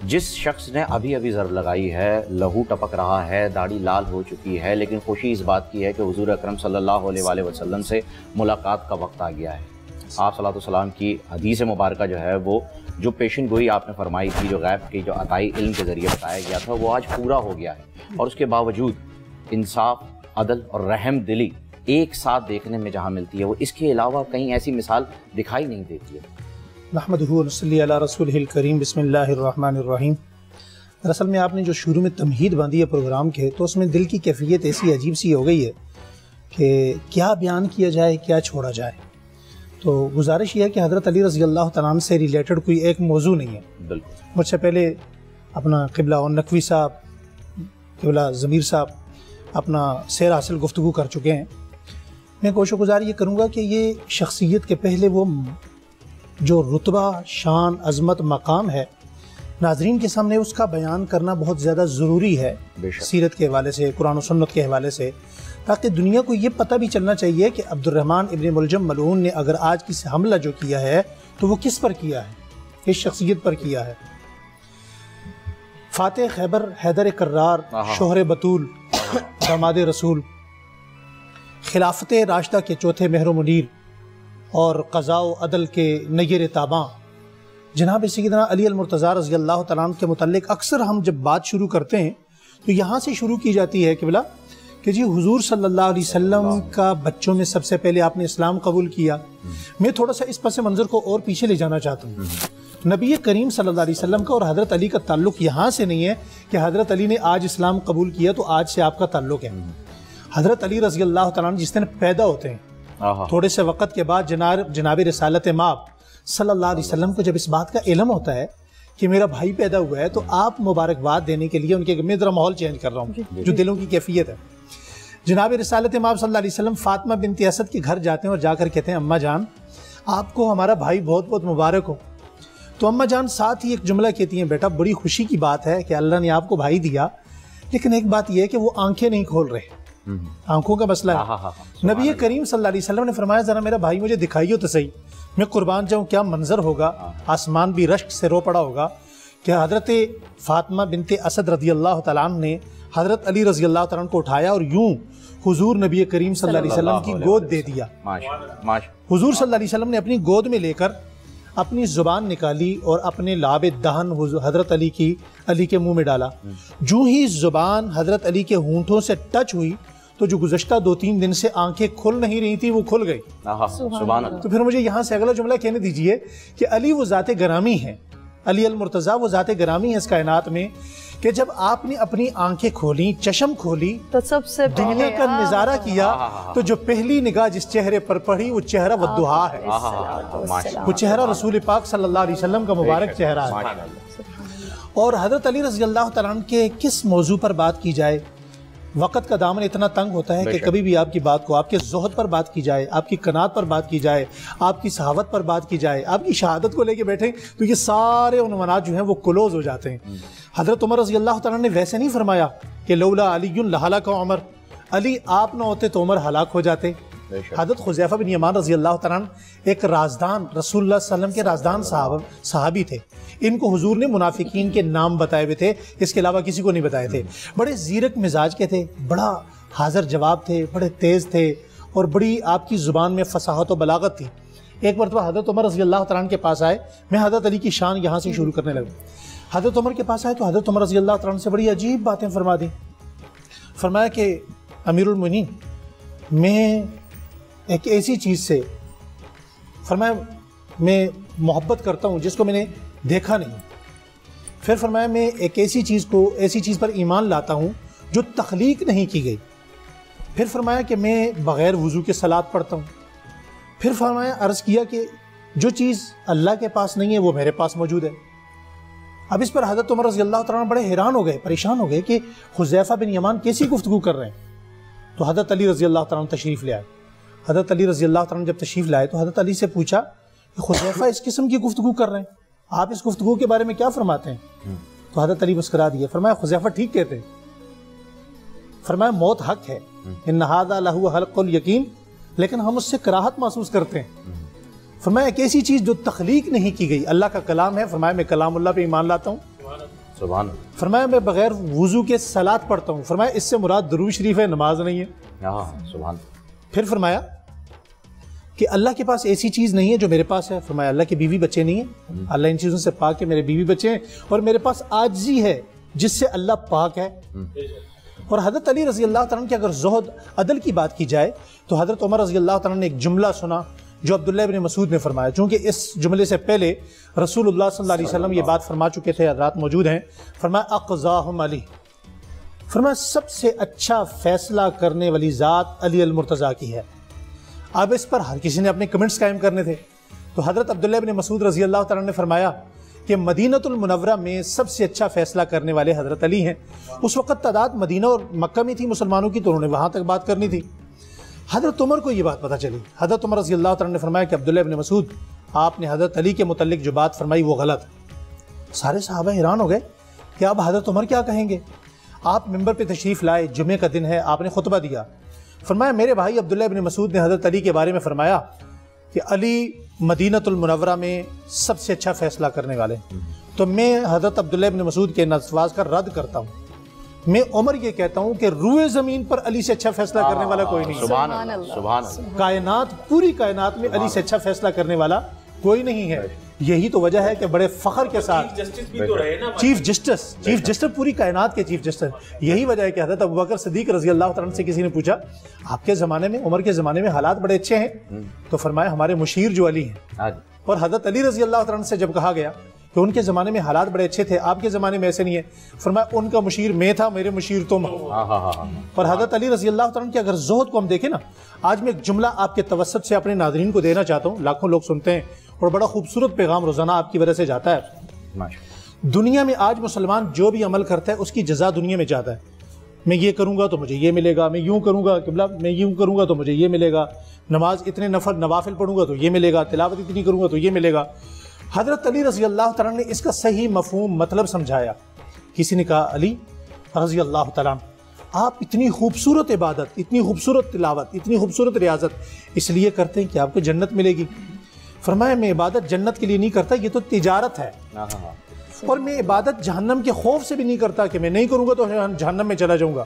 جس شخص نے ابھی ابھی ضرب لگائی ہے، لہو ٹپک رہا ہے، داڑھی لال ہو چکی ہے، لیکن خوشی اس بات کی ہے کہ حضور اکرم صلی اللہ علیہ وآلہ وسلم سے ملاقات کا وقت آ گیا ہے۔ آپ صلی اللہ علیہ وسلم کی حدیث مبارکہ جو ہے وہ جو پیشن گوئی آپ نے فرمائی تھی، جو غیب کی جو عطائی علم کے ذریعے بتایا گیا تھا، وہ آج پورا ہو گیا ہے، اور اس کے باوجود انصاف، عدل اور رحم دلی ایک ساتھ دیکھنے میں جہاں ملتی ہے، وہ اس کے علاوہ کہیں ایسی مثال دکھائی نہیں دیتی ہے۔ نحمدہ و نصلی علی رسولہ الکریم، بسم اللہ الرحمن الرحیم۔ دراصل میں آپ نے جو شروع میں تمہید باندھی ہے پروگرام کے، تو اس میں دل کی کیفیت ایسی عجیب سی ہو گئی ہے کہ کیا بیان کیا جائے، کیا چھوڑا جائے۔ تو گزارش یہ ہے کہ حضرت علی رضی اللہ تعالیٰ عنہ سے ریلیٹڈ کوئی ایک موضوع نہیں ہے۔ بالکل، مجھ سے پہلے اپنا قبلہ نقوی صاحب، قبلہ ضمیر صاحب اپنا سیر حاصل گفتگو کر چکے ہیں۔ میں کوشش گزار یہ کروں گا کہ یہ شخصیت کے پہلے وہ جو رتبہ، شان، عظمت، مقام ہے، ناظرین کے سامنے اس کا بیان کرنا بہت زیادہ ضروری ہے، سیرت کے حوالے سے، قرآن و سنت کے حوالے سے، تاکہ دنیا کو یہ پتہ بھی چلنا چاہیے کہ عبد الرحمن ابن ملجم ملعون نے اگر آج کسی حملہ جو کیا ہے تو وہ کس پر کیا ہے، کس شخصیت پر کیا ہے۔ فاتح خیبر، حیدر کرار، شوہر بطول، داماد رسول، خلافت راشدہ کے چوتھے مہر و منیر اور قضاء و عدل کے نیر تاباں جناب سیدنا علی المرتضیٰ رضی اللہ تعالیٰ عنہ کے متعلق اکثر ہم جب بات شروع کرتے ہیں تو یہاں سے شروع کی جاتی ہے قبلہ کہ جی حضور صلی اللہ علیہ وسلم کا بچوں میں سب سے پہلے آپ نے اسلام قبول کیا۔ میں تھوڑا سا اس پس منظر کو اور پیچھے لے جانا چاہتا ہوں۔ نبی کریم صلی اللہ علیہ وسلم کا اور حضرت علی کا تعلق یہاں سے نہیں ہے کہ حضرت علی نے آج اسلام قبول کیا تو آج سے آپ کا تعلق ہے۔ حضرت علی رضی اللہ تعالیٰ عنہ جس دن پیدا ہوتے ہیں، تھوڑے سے وقت کے بعد جناب رسالت مآب صلی اللہ علیہ وسلم کو جب اس بات کا علم ہوتا ہے کہ میرا بھائی پیدا ہوا ہے، تو آپ مبارکباد دینے کے لیے ان کے میں ذرا ماحول چینج کر رہا ہوں جو دلوں کی کیفیت ہے۔ جناب رسالت مآب صلی اللہ علیہ وسلم فاطمہ بنت اسد کے گھر جاتے ہیں اور جا کر کہتے ہیں اماں جان آپ کو ہمارا بھائی بہت بہت مبارک ہو۔ تو اماں جان ساتھ ہی ایک جملہ کہتی ہیں، بیٹا بڑی خوشی کی بات ہے کہ اللہ نے آپ کو بھائی دیا، لیکن ایک بات یہ ہے کہ وہ آنکھیں نہیں کھول رہے، آنکھوں کا مسئلہ ہے۔ نبی کریم صلی اللہ علیہ وسلم نے فرمایا ذرا میرا بھائی مجھے دکھائیو تو صحیح، میں قربان جاؤں، کیا منظر ہوگا، آسمان بھی رشک سے رو پڑا ہوگا کہ حضرت فاطمہ بنت اسد رضی اللہ تعالیٰ عنہ نے حضرت علی رضی اللہ تعالیٰ عنہ کو اٹھایا اور یوں حضور نبی کریم صلی اللہ علیہ وسلم کی گود دے دیا۔ حضور صلی اللہ علیہ وسلم نے اپنی گود میں لے کر اپنی زبان نکالی اور اپنے لعاب دہن حضرت علی کے منہ میں ڈالا۔ جو ہی زبان حضرت علی کے ہونٹوں سے ٹچ ہوئی تو جو گزشتہ 2-3 دن سے آنکھیں کھل نہیں رہی تھی وہ کھل گئی۔ تو پھر مجھے یہاں سے اگلا جملہ کہنے دیجئے کہ علی وہ ذات گرامی ہے، علی المرتضیٰ وہ ذات گرامی ہے اس کائنات میں، کہ جب آپ نے اپنی آنکھیں کھولی، چشم کھولی، تو سب سے دنیا کا نظارہ کیا، تو جو پہلی نگاہ جس چہرے پر پڑھی وہ چہرہ والضحیٰ ہے، وہ چہرہ رسول پاک صلی اللہ علیہ وسلم کا مبارک چہرہ ہے۔ اور حضرت علی رضی اللہ تعالیٰ عنہ کے کس موضوع پر بات کی جائے، وقت کا دامن اتنا تنگ ہوتا ہے کہ کبھی بھی آپ کی بات کو، آپ کے زہد پر بات کی جائے، آپ کی قناعت پر بات کی جائے، آپ کی صحابت پر بات کی جائے، آپ کی شہادت کو لے کے بیٹھیں تو یہ سارے عنوانات جو ہیں وہ کلوز ہو جاتے ہیں۔ حضرت عمر رضی اللہ تعالیٰ نے ویسے نہیں فرمایا کہ لولا علی لہلک عمر، علی آپ نہ ہوتے تو عمر ہلاک ہو جاتے۔ حضرت حذیفہ بن یمان رضی اللہ تعالیٰ عنہ ایک رازدان، رسول اللہ صلی اللہ علیہ وسلم کے رازدان صحابی تھے، ان کو حضور نے منافقین کے نام بتائے ہوئے تھے، اس کے علاوہ کسی کو نہیں بتائے تھے۔ بڑے زیرک مزاج کے تھے، بڑا حاضر جواب تھے، بڑے تیز تھے اور بڑی آپ کی زبان میں فصاحت و بلاغت تھی۔ ایک مرتبہ حضرت عمر رضی اللہ تعالیٰ عنہ کے پاس آئے، میں حضرت علی کی شان یہاں سے شروع کرنے لگا۔ حضرت عمر کے پاس آئے تو حضرت عمر رضی اللہ تعالیٰ عنہ سے بڑی عجیب باتیں فرما دیں۔ فرمایا کہ امیر المومنین، میں ایک ایسی چیز سے، فرمایا میں محبت کرتا ہوں جس کو میں نے دیکھا نہیں۔ پھر فرمایا میں ایک ایسی چیز پر ایمان لاتا ہوں جو تخلیق نہیں کی گئی۔ پھر فرمایا کہ میں بغیر وضو کے صلاۃ پڑھتا ہوں۔ پھر فرمایا عرض کیا کہ جو چیز اللہ کے پاس نہیں ہے وہ میرے پاس موجود ہے۔ اب اس پر حضرت عمر رضی اللہ تعالیٰ بڑے حیران ہو گئے، پریشان ہو گئے کہ حذیفہ بن یمان کیسی گفتگو کر رہے ہیں۔ تو حضرت علی رضی اللہ تعالیٰ تشریف لے آئے۔ حضرت علی رضی اللہ تعالیٰ جب تشریف لائے تو حضرت علی سے پوچھا کہ حذیفہ اس قسم کی گفتگو کر رہے ہیں، آپ اس گفتگو کے بارے میں کیا فرماتے ہیں؟ تو حضرت علی مسکرا دیے، فرمایا حذیفہ ٹھیک کہتے ہیں، فرمایا موت حق ہے، ان ھذا لہو حق الیقین، لیکن ہم اس سے کراہت محسوس کرتے ہیں۔ فرمایا ایک ایسی چیز جو تخلیق نہیں کی گئی، اللہ کا کلام ہے، فرمایا میں کلام اللہ پہ ایمان لاتا ہوں۔ سبحان فرمایا میں بغیر وضو کے صلات پڑھتا ہوں. فرمایا اس سے مراد درود شریف ہے, نماز نہیں ہے. سبحان. پھر فرمایا کہ اللہ کے پاس ایسی چیز نہیں ہے جو میرے پاس ہے. فرمایا اللہ کے بیوی بچے نہیں ہیں, اللہ ان چیزوں سے پاک ہے, میرے بیوی بچے ہیں, اور میرے پاس عاجزی ہے جس سے اللہ پاک ہے. اور حضرت علی رضی اللہ تعالیٰ کی اگر زہد عدل کی بات کی جائے تو حضرت عمر رضی اللہ تعالیٰ نے ایک جملہ سنا جو عبداللہ ابن مسعود نے فرمایا. چونکہ اس جملے سے پہلے رسول اللہ صلی اللہ علیہ وسلم یہ بات فرما چکے تھے, حضرات موجود ہیں. فرمایا اقضاہم علی, فرمایا سب سے اچھا فیصلہ کرنے والی ذات علی المرتضیٰ کی ہے. اب اس پر ہر کسی نے اپنے کمنٹس قائم کرنے تھے. تو حضرت عبداللہ ابن مسعود رضی اللہ تعالیٰ نے فرمایا کہ مدینۃ المنورہ میں سب سے اچھا فیصلہ کرنے والے حضرت علی ہیں. اس وقت تعداد مدینہ اور مکہ میں تھی مسلمانوں کی, تو انہوں نے وہاں تک بات کرنی تھی. حضرت عمر کو یہ بات پتہ چلی. حضرت عمر رضی اللہ تعالیٰ نے فرمایا کہ عبداللہ ابن مسعود, آپ نے حضرت علی کے متعلق جو بات فرمائی وہ غلط ہے. سارے صحابہ حیران ہو گئے کہ اب حضرت عمر کیا کہیں گے. آپ ممبر پہ تشریف لائے, جمعے کا دن ہے, آپ نے خطبہ دیا. فرمایا میرے بھائی عبداللہ ابن مسعود نے حضرت علی کے بارے میں فرمایا کہ علی مدینۃ المنورہ میں سب سے اچھا فیصلہ کرنے والے. تو میں حضرت عبداللہ ابن مسعود کے نسواز کا رد کرتا ہوں. میں عمر یہ کہتا ہوں کہ روئے زمین پر علی سے اچھا فیصلہ کرنے والا کوئی نہیں. سبحان اللہ, سبحان اللہ. کائنات, پوری کائنات میں علی سے اچھا فیصلہ کرنے والا کوئی نہیں ہے. یہی تو وجہ ہے کہ بڑے فخر کے ساتھ چیف جسٹس پوری کائنات کے چیف جسٹس. یہی وجہ ہے کہ حضرت ابوبکر صدیق رضی اللہ تعالیٰ سے کسی نے پوچھا آپ کے زمانے میں, عمر کے زمانے میں حالات بڑے اچھے ہیں, تو فرمایا ہمارے مشیر جو علی ہیں. اور حضرت علی رضی اللہ تعالیٰ سے جب کہا گیا کہ ان کے زمانے میں حالات بڑے اچھے تھے, آپ کے زمانے میں ایسے نہیں ہے, فرمایا ان کا مشیر میں تھا, میرے مشیر تم. اور حضرت علی رضی اللہ تعالیٰ کی اگر زہد کو ہم دیکھیں نا, آج میں ایک جملہ آپ کے توسط سے اپنے ناظرین کو دینا چاہتا ہوں. لاکھوں لوگ سنتے ہیں اور بڑا خوبصورت پیغام روزانہ آپ کی وجہ سے جاتا ہے. دنیا میں آج مسلمان جو بھی عمل کرتا ہے اس کی جزا دنیا میں جاتا ہے. میں یہ کروں گا تو مجھے یہ ملے گا, میں یوں کروں گا قبلہ, میں یوں کروں گا تو مجھے یہ ملے گا, نماز اتنے نوافل پڑھوں گا تو یہ ملے گا, تلاوت اتنی کروں گا تو یہ ملے گا. حضرت علی رضی اللہ تعالیٰ نے اس کا صحیح مفہوم مطلب سمجھایا. کسی نے کہا علی رضی اللہ تعالیٰ آپ اتنی خوبصورت عبادت, اتنی خوبصورت تلاوت, اتنی خوبصورت ریاضت اس لیے کرتے ہیں کہ آپ کو جنت ملے گی. فرمایا میں عبادت جنت کے لیے نہیں کرتا, یہ تو تجارت ہے. اور میں عبادت جہنم کے خوف سے بھی نہیں کرتا کہ میں نہیں کروں گا تو جہنم میں چلا جاؤں گا.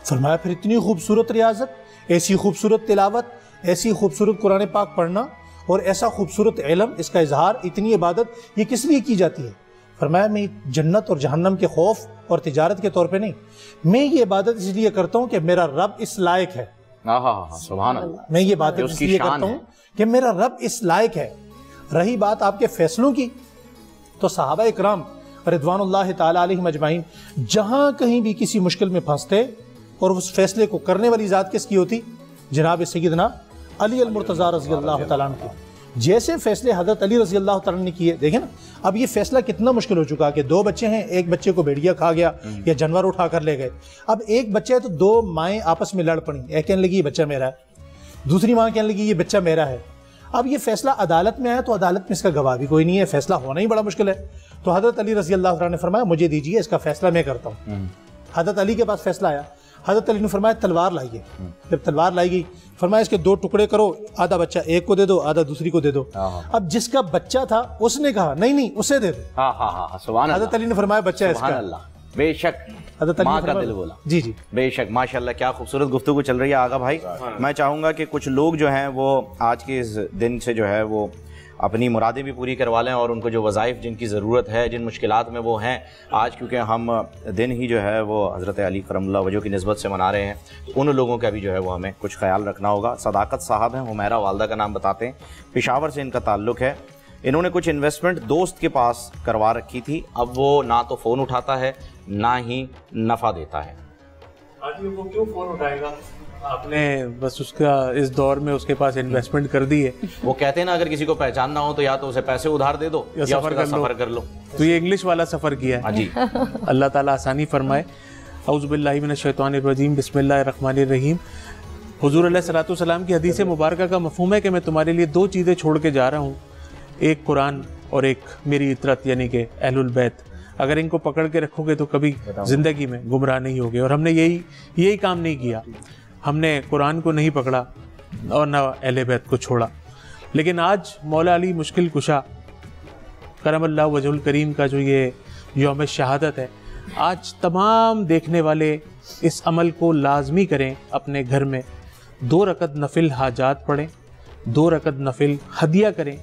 فرمایا پھر اتنی خوبصورت ریاضت, ایسی خوبصورت تلاوت, ایسی خوبصورت قرآن پاک پڑھنا اور ایسا خوبصورت علم, اس کا اظہار, اتنی عبادت یہ کس لیے کی جاتی ہے؟ فرمایا میں جنت اور جہنم کے خوف اور تجارت کے طور پہ نہیں, میں یہ عبادت اس لیے کرتا ہوں کہ میرا رب اس لائق ہے. سبحان اللہ. میں یہ عبادت اس لیے کرتا ہوں کہ میرا رب اس لائق ہے. رہی بات آپ کے فیصلوں کی, تو صحابہ اکرام رضوان اللہ تعالی علیہم اجمعین جہاں کہیں بھی کسی مشکل میں پھنستے اور اس فیصلے کو کرنے والی ذات کس کی ہوتی؟ جناب سیدنا علی المرتضیٰ رضی اللہ تعالیٰ عنہ. جیسے فیصلے حضرت علی رضی اللہ تعالیٰ نے کیے, دیکھیں نا اب یہ فیصلہ کتنا مشکل ہو چکا کہ 2 بچے ہیں, ایک بچے کو بھیڑیا کھا گیا یا جانور اٹھا کر لے گئے. اب ایک بچہ ہے تو 2 مائیں آپس میں لڑ پڑیں, ایک کہنے لگی یہ بچہ میرا ہے, دوسری ماں کہنے لگی یہ بچہ میرا ہے. اب یہ فیصلہ عدالت میں آیا تو عدالت میں اس کا گواہ بھی کوئی نہیں ہے, فیصلہ ہونا ہی بڑا مشکل ہے. تو حضرت علی رضی اللہ تعالیٰ نے فرمایا مجھے دیجیے, اس کا فیصلہ میں کرتا ہوں. حضرت علی کے پاس فیصلہ آیا, حضرت علی نے فرمایا تلوار لائیے. جب تلوار لائی گئی فرمایا اس کے 2 ٹکڑے کرو, آدھا بچہ ایک کو دے دو, آدھا دوسری کو دے دو. اب جس کا بچہ تھا اس نے کہا نہیں اسے دے دو. حضرت علی نے فرمایا بچہ ہے اس کا. بے شک ماں کا دل بولا. جی بے شک, ماشاءاللہ کیا خوبصورت گفتگو چل رہی ہے. آغا بھائی میں چاہوں گا کہ کچھ لوگ جو ہیں وہ آج کے اس دن سے جو ہے وہ اپنی مرادیں بھی پوری کروا لیں, اور ان کو جو وظائف جن کی ضرورت ہے, جن مشکلات میں وہ ہیں آج, کیونکہ ہم دن ہی جو ہے وہ حضرت علی کرم اللہ وجہ کی نسبت سے منا رہے ہیں, تو ان لوگوں کا بھی جو ہے وہ ہمیں کچھ خیال رکھنا ہوگا. صداقت صاحب ہیں, حمیرہ والدہ کا نام بتاتے ہیں, پشاور سے ان کا تعلق ہے. انہوں نے کچھ انویسٹمنٹ دوست کے پاس کروا رکھی تھی, اب وہ نہ تو فون اٹھاتا ہے نہ ہی نفع دیتا ہے. وہ کیوں فون اٹھائے گا؟ آپ نے بس اس کا اس دور میں اس کے پاس انویسٹمنٹ کر دی ہے. وہ کہتے ہیں نا اگر کسی کو پہچاننا ہو تو یا تو اسے پیسے ادھار دے دو یا سفر کر لو. تو یہ انگلش والا سفر کیا ہے. جی اللہ تعالیٰ آسانی فرمائے. اعوذ باللہ من الشیطان الرجیم, بسم اللہ الرحمن الرحیم. حضور علیہ الصلوۃ والسلام کی حدیث مبارکہ کا مفہوم ہے کہ میں تمہارے لیے 2 چیزیں چھوڑ کے جا رہا ہوں, ایک قرآن اور ایک میری اطرت, یعنی کہ اہل البیت. اگر ان کو پکڑ کے رکھو گے تو کبھی زندگی میں گمراہ نہیں ہوگے. اور ہم نے یہی کام نہیں کیا. ہم نے قرآن کو نہیں پکڑا اور نہ اہل بیت کو چھوڑا. لیکن آج مولا علی مشکل کشا کرم اللہ وجہ الکریم کا جو یہ یوم شہادت ہے. آج تمام دیکھنے والے اس عمل کو لازمی کریں, اپنے گھر میں 2 رکعت نفل حاجات پڑھیں, 2 رکعت نفل ہدیہ کریں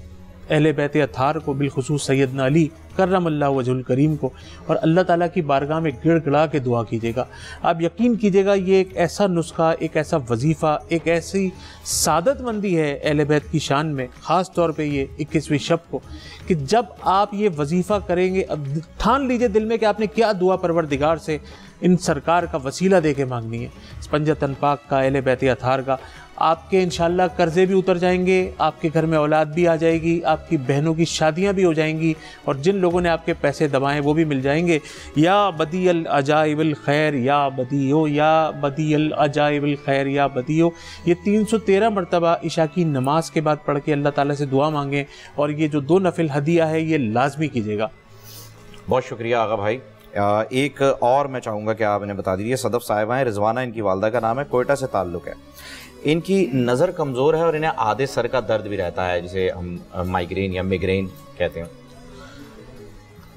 اہل بیت اطہار کو, بالخصوص سیدنا علی کرم اللہ وجہ الکریم کو, اور اللہ تعالیٰ کی بارگاہ میں گڑ گڑا کے دعا کیجیے گا. آپ یقین کیجیے گا یہ ایک ایسا نسخہ, ایک ایسا وظیفہ, ایک ایسی سعادت مندی ہے اہل بیت کی شان میں, خاص طور پہ یہ 21ویں شب کو, کہ جب آپ یہ وظیفہ کریں گے, اب ٹھان لیجیے دل میں کہ آپ نے کیا دعا پروردگار سے ان سرکار کا وسیلہ دے کے مانگنی ہے, پنجتن پاک کا, اہل بیت اطہار کا. آپ کے انشاءاللہ قرضے بھی اتر جائیں گے, آپ کے گھر میں اولاد بھی آ جائے گی, آپ کی بہنوں کی شادیاں بھی ہو جائیں گی, اور جن لوگوں نے آپ کے پیسے دبائیں وہ بھی مل جائیں گے. یا بدیع العجائب الخیر یا بدیع, یا بدیع العجائب الخیر یا بدیع, یہ 313 مرتبہ عشاء کی نماز کے بعد پڑھ کے اللہ تعالیٰ سے دعا مانگیں, اور یہ جو 2 نفل ہدیہ ہے یہ لازمی کیجیے گا. بہت شکریہ آغا بھائی. ایک اور میں چاہوں گا کہ آپ نے بتا دیجیے. صدف صاحبہ ہیں, رضوانہ ان کی والدہ کا نام ہے, کوئٹہ سے تعلق ہے. ان کی نظر کمزور ہے اور انہیں آدھے سر کا درد بھی رہتا ہے, جسے ہم مائیگرین یا میگرین کہتے ہیں.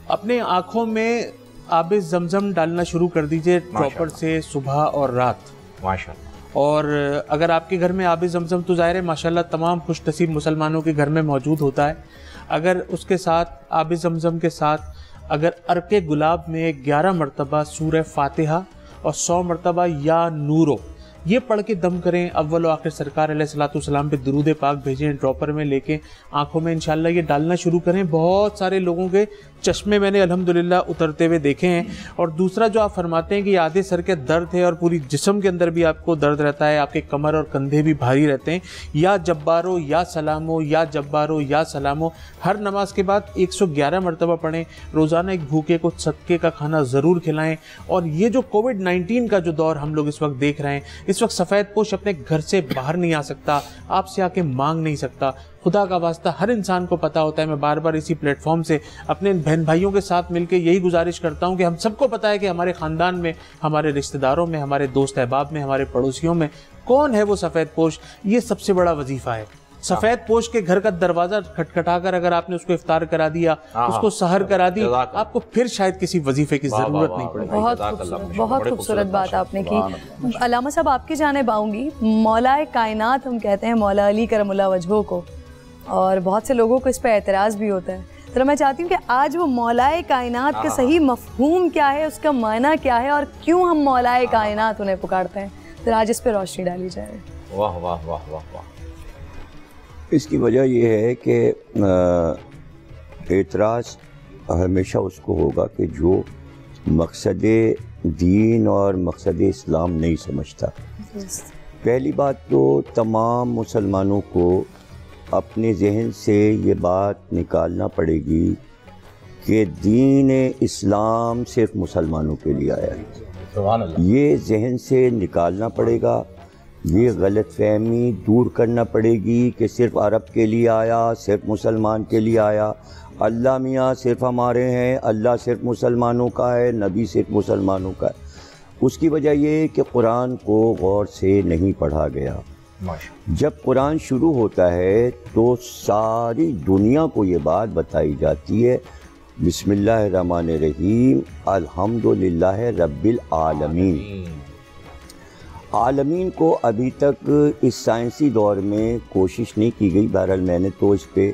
اپنے آنکھوں میں آب زمزم ڈالنا شروع کر دیجئے ڈراپر سے صبح اور رات. ماشاءاللہ. اور اگر آپ کے گھر میں آب زمزم تو ظاہر ہے ماشاءاللہ تمام خوش نصیب مسلمانوں کے گھر میں موجود ہوتا ہے. اگر اس کے ساتھ آب زمزم کے ساتھ اگر عرق گلاب میں 11 مرتبہ سورہ فاتحہ اور 100 مرتبہ یا نورو یہ پڑھ کے دم کریں, اول و آخر سرکار علیہ الصلوۃ والسلام پہ درود پاک بھیجیں, ڈراپر میں لے کے آنکھوں میں انشاءاللہ یہ ڈالنا شروع کریں. بہت سارے لوگوں کے چشمے میں نے الحمدللہ اترتے ہوئے دیکھے ہیں. اور دوسرا جو آپ فرماتے ہیں کہ آدھے سر کے درد ہے اور پوری جسم کے اندر بھی آپ کو درد رہتا ہے, آپ کے کمر اور کندھے بھی بھاری رہتے ہیں, یا جبارو یا سلامو, یا جبارو یا سلامو ہر نماز کے بعد 111 مرتبہ پڑھیں. روزانہ ایک بھوکے کو صدقے کا کھانا ضرور کھلائیں. اور یہ جو کووڈ-19 کا جو دور ہم لوگ اس وقت دیکھ رہے ہیں, اس وقت سفید پوش اپنے گھر سے باہر نہیں آ سکتا, آپ سے آ کے مانگ نہیں سکتا. خدا کا واسطہ ہر انسان کو پتا ہوتا ہے, میں بار بار اسی پلیٹ فارم سے اپنے بہن بھائیوں کے ساتھ مل کے یہی گزارش کرتا ہوں کہ ہم سب کو پتا ہے کہ ہمارے خاندان میں, ہمارے رشتہ داروں میں, ہمارے دوست احباب میں, ہمارے پڑوسیوں میں کون ہے وہ سفید پوش. یہ سب سے بڑا وظیفہ ہے. سفید پوش کے گھر کا دروازہ کھٹکھٹا کر اگر آپ نے اس کو افطار کرا دیا, اس کو سحر کرا دی, آپ کو پھر شاید کسی وظیفے کی ضرورت نہیں پڑے. بہت خوبصورت بات آپ نے کی. علامہ صاحب آپ کی جانب آؤں گی. مولا کائنات ہم کہتے ہیں مولا علی کرم اللہ وجہہ کو, اور بہت سے لوگوں کو اس پہ اعتراض بھی ہوتا ہے. تو میں چاہتی ہوں کہ آج وہ مولا کائنات کا صحیح مفہوم کیا ہے, اس کا معنی کیا ہے, اور کیوں ہم مولا کائنات انہیں پکارتے ہیں, تو آج اس پہ روشنی ڈالی جائے. واہ واہ واہ واہ واہ. اس کی وجہ یہ ہے کہ اعتراض ہمیشہ اس کو ہوگا کہ جو مقصد دین اور مقصد اسلام نہیں سمجھتا. پہلی بات تو تمام مسلمانوں کو اپنے ذہن سے یہ بات نکالنا پڑے گی کہ دین اسلام صرف مسلمانوں کے لیے آیا ہے. سبحان اللہ. یہ ذہن سے نکالنا پڑے گا, یہ غلط فہمی دور کرنا پڑے گی کہ صرف عرب کے لیے آیا, صرف مسلمان کے لیے آیا, اللہ میاں صرف ہمارے ہیں, اللہ صرف مسلمانوں کا ہے, نبی صرف مسلمانوں کا ہے. اس کی وجہ یہ کہ قرآن کو غور سے نہیں پڑھا گیا. جب قرآن شروع ہوتا ہے تو ساری دنیا کو یہ بات بتائی جاتی ہے, بسم اللہ الرحمن الرحیم, الحمدللہ رب العالمین. عالمین کو ابھی تک اس سائنسی دور میں کوشش نہیں کی گئی. بہرحال میں نے تو اس پہ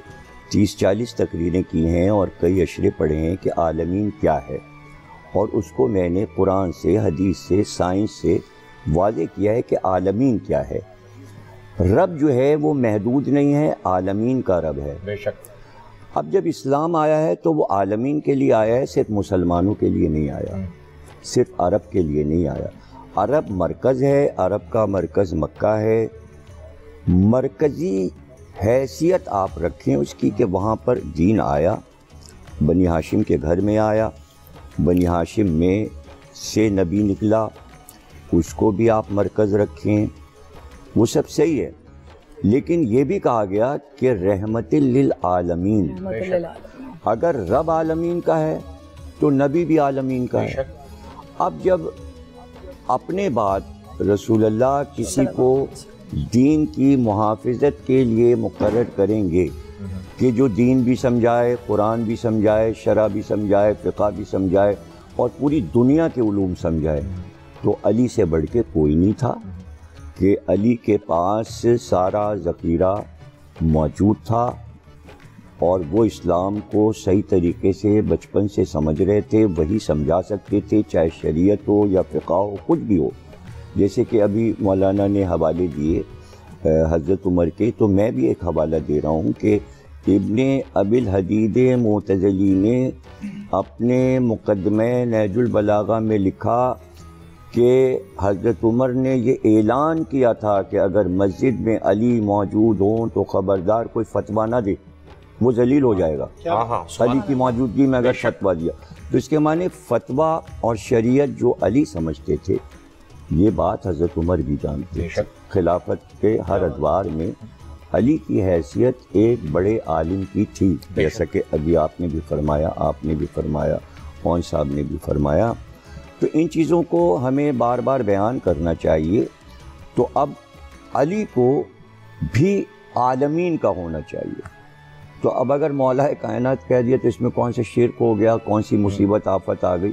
30-40 تقریریں کی ہیں اور کئی اشرے پڑھے ہیں کہ عالمین کیا ہے, اور اس کو میں نے قرآن سے, حدیث سے, سائنس سے واضح کیا ہے کہ عالمین کیا ہے. رب جو ہے وہ محدود نہیں ہے, عالمین کا رب ہے. بے شک. اب جب اسلام آیا ہے تو وہ عالمین کے لیے آیا ہے, صرف مسلمانوں کے لیے نہیں آیا, صرف عرب کے لیے نہیں آیا. عرب مرکز ہے, عرب کا مرکز مکہ ہے. مرکزی حیثیت آپ رکھیں اس کی کہ وہاں پر دین آیا, بنی ہاشم کے گھر میں آیا, بنی ہاشم میں سے نبی نکلا, اس کو بھی آپ مرکز رکھیں, وہ سب صحیح ہے. لیکن یہ بھی کہا گیا کہ رحمت للعالمین. اگر رب عالمین کا ہے تو نبی بھی عالمین کا ہے. اب جب اپنے بعد رسول اللہ کسی کو دین کی محافظت کے لیے مقرر کریں گے کہ جو دین بھی سمجھائے، قرآن بھی سمجھائے، شرع بھی سمجھائے، فقہ بھی سمجھائے اور پوری دنیا کے علوم سمجھائے، تو علی سے بڑھ کے کوئی نہیں تھا کہ علی کے پاس سارا ذخیرہ موجود تھا اور وہ اسلام کو صحیح طریقے سے بچپن سے سمجھ رہے تھے، وہی سمجھا سکتے تھے، چاہے شریعت ہو یا فقہ ہو، کچھ بھی ہو. جیسے کہ ابھی مولانا نے حوالے دیے حضرت عمر کے، تو میں بھی ایک حوالہ دے رہا ہوں کہ ابن ابی الحدید معتزلی نے اپنے مقدمہ نہج البلاغہ میں لکھا کہ حضرت عمر نے یہ اعلان کیا تھا کہ اگر مسجد میں علی موجود ہوں تو خبردار کوئی فتویٰ نہ دے، وہ ذلیل ہو جائے گا. علی کی موجودگی میں اگر فتویٰ دیا تو اس کے معنی فتویٰ اور شریعت جو علی سمجھتے تھے، یہ بات حضرت عمر بھی جانتے تھے. خلافت کے ہر ادوار میں علی کی حیثیت ایک بڑے عالم کی تھی، جیسا کہ ابھی آپ نے بھی فرمایا، آپ نے بھی فرمایا، کون صاحب نے بھی فرمایا. تو ان چیزوں کو ہمیں بار بار بیان کرنا چاہیے. تو اب علی کو بھی عالمین کا ہونا چاہیے. تو اب اگر مولا کائنات کہہ دیا تو اس میں کون سے شرک ہو گیا، کون سی مصیبت آفت آ گئی.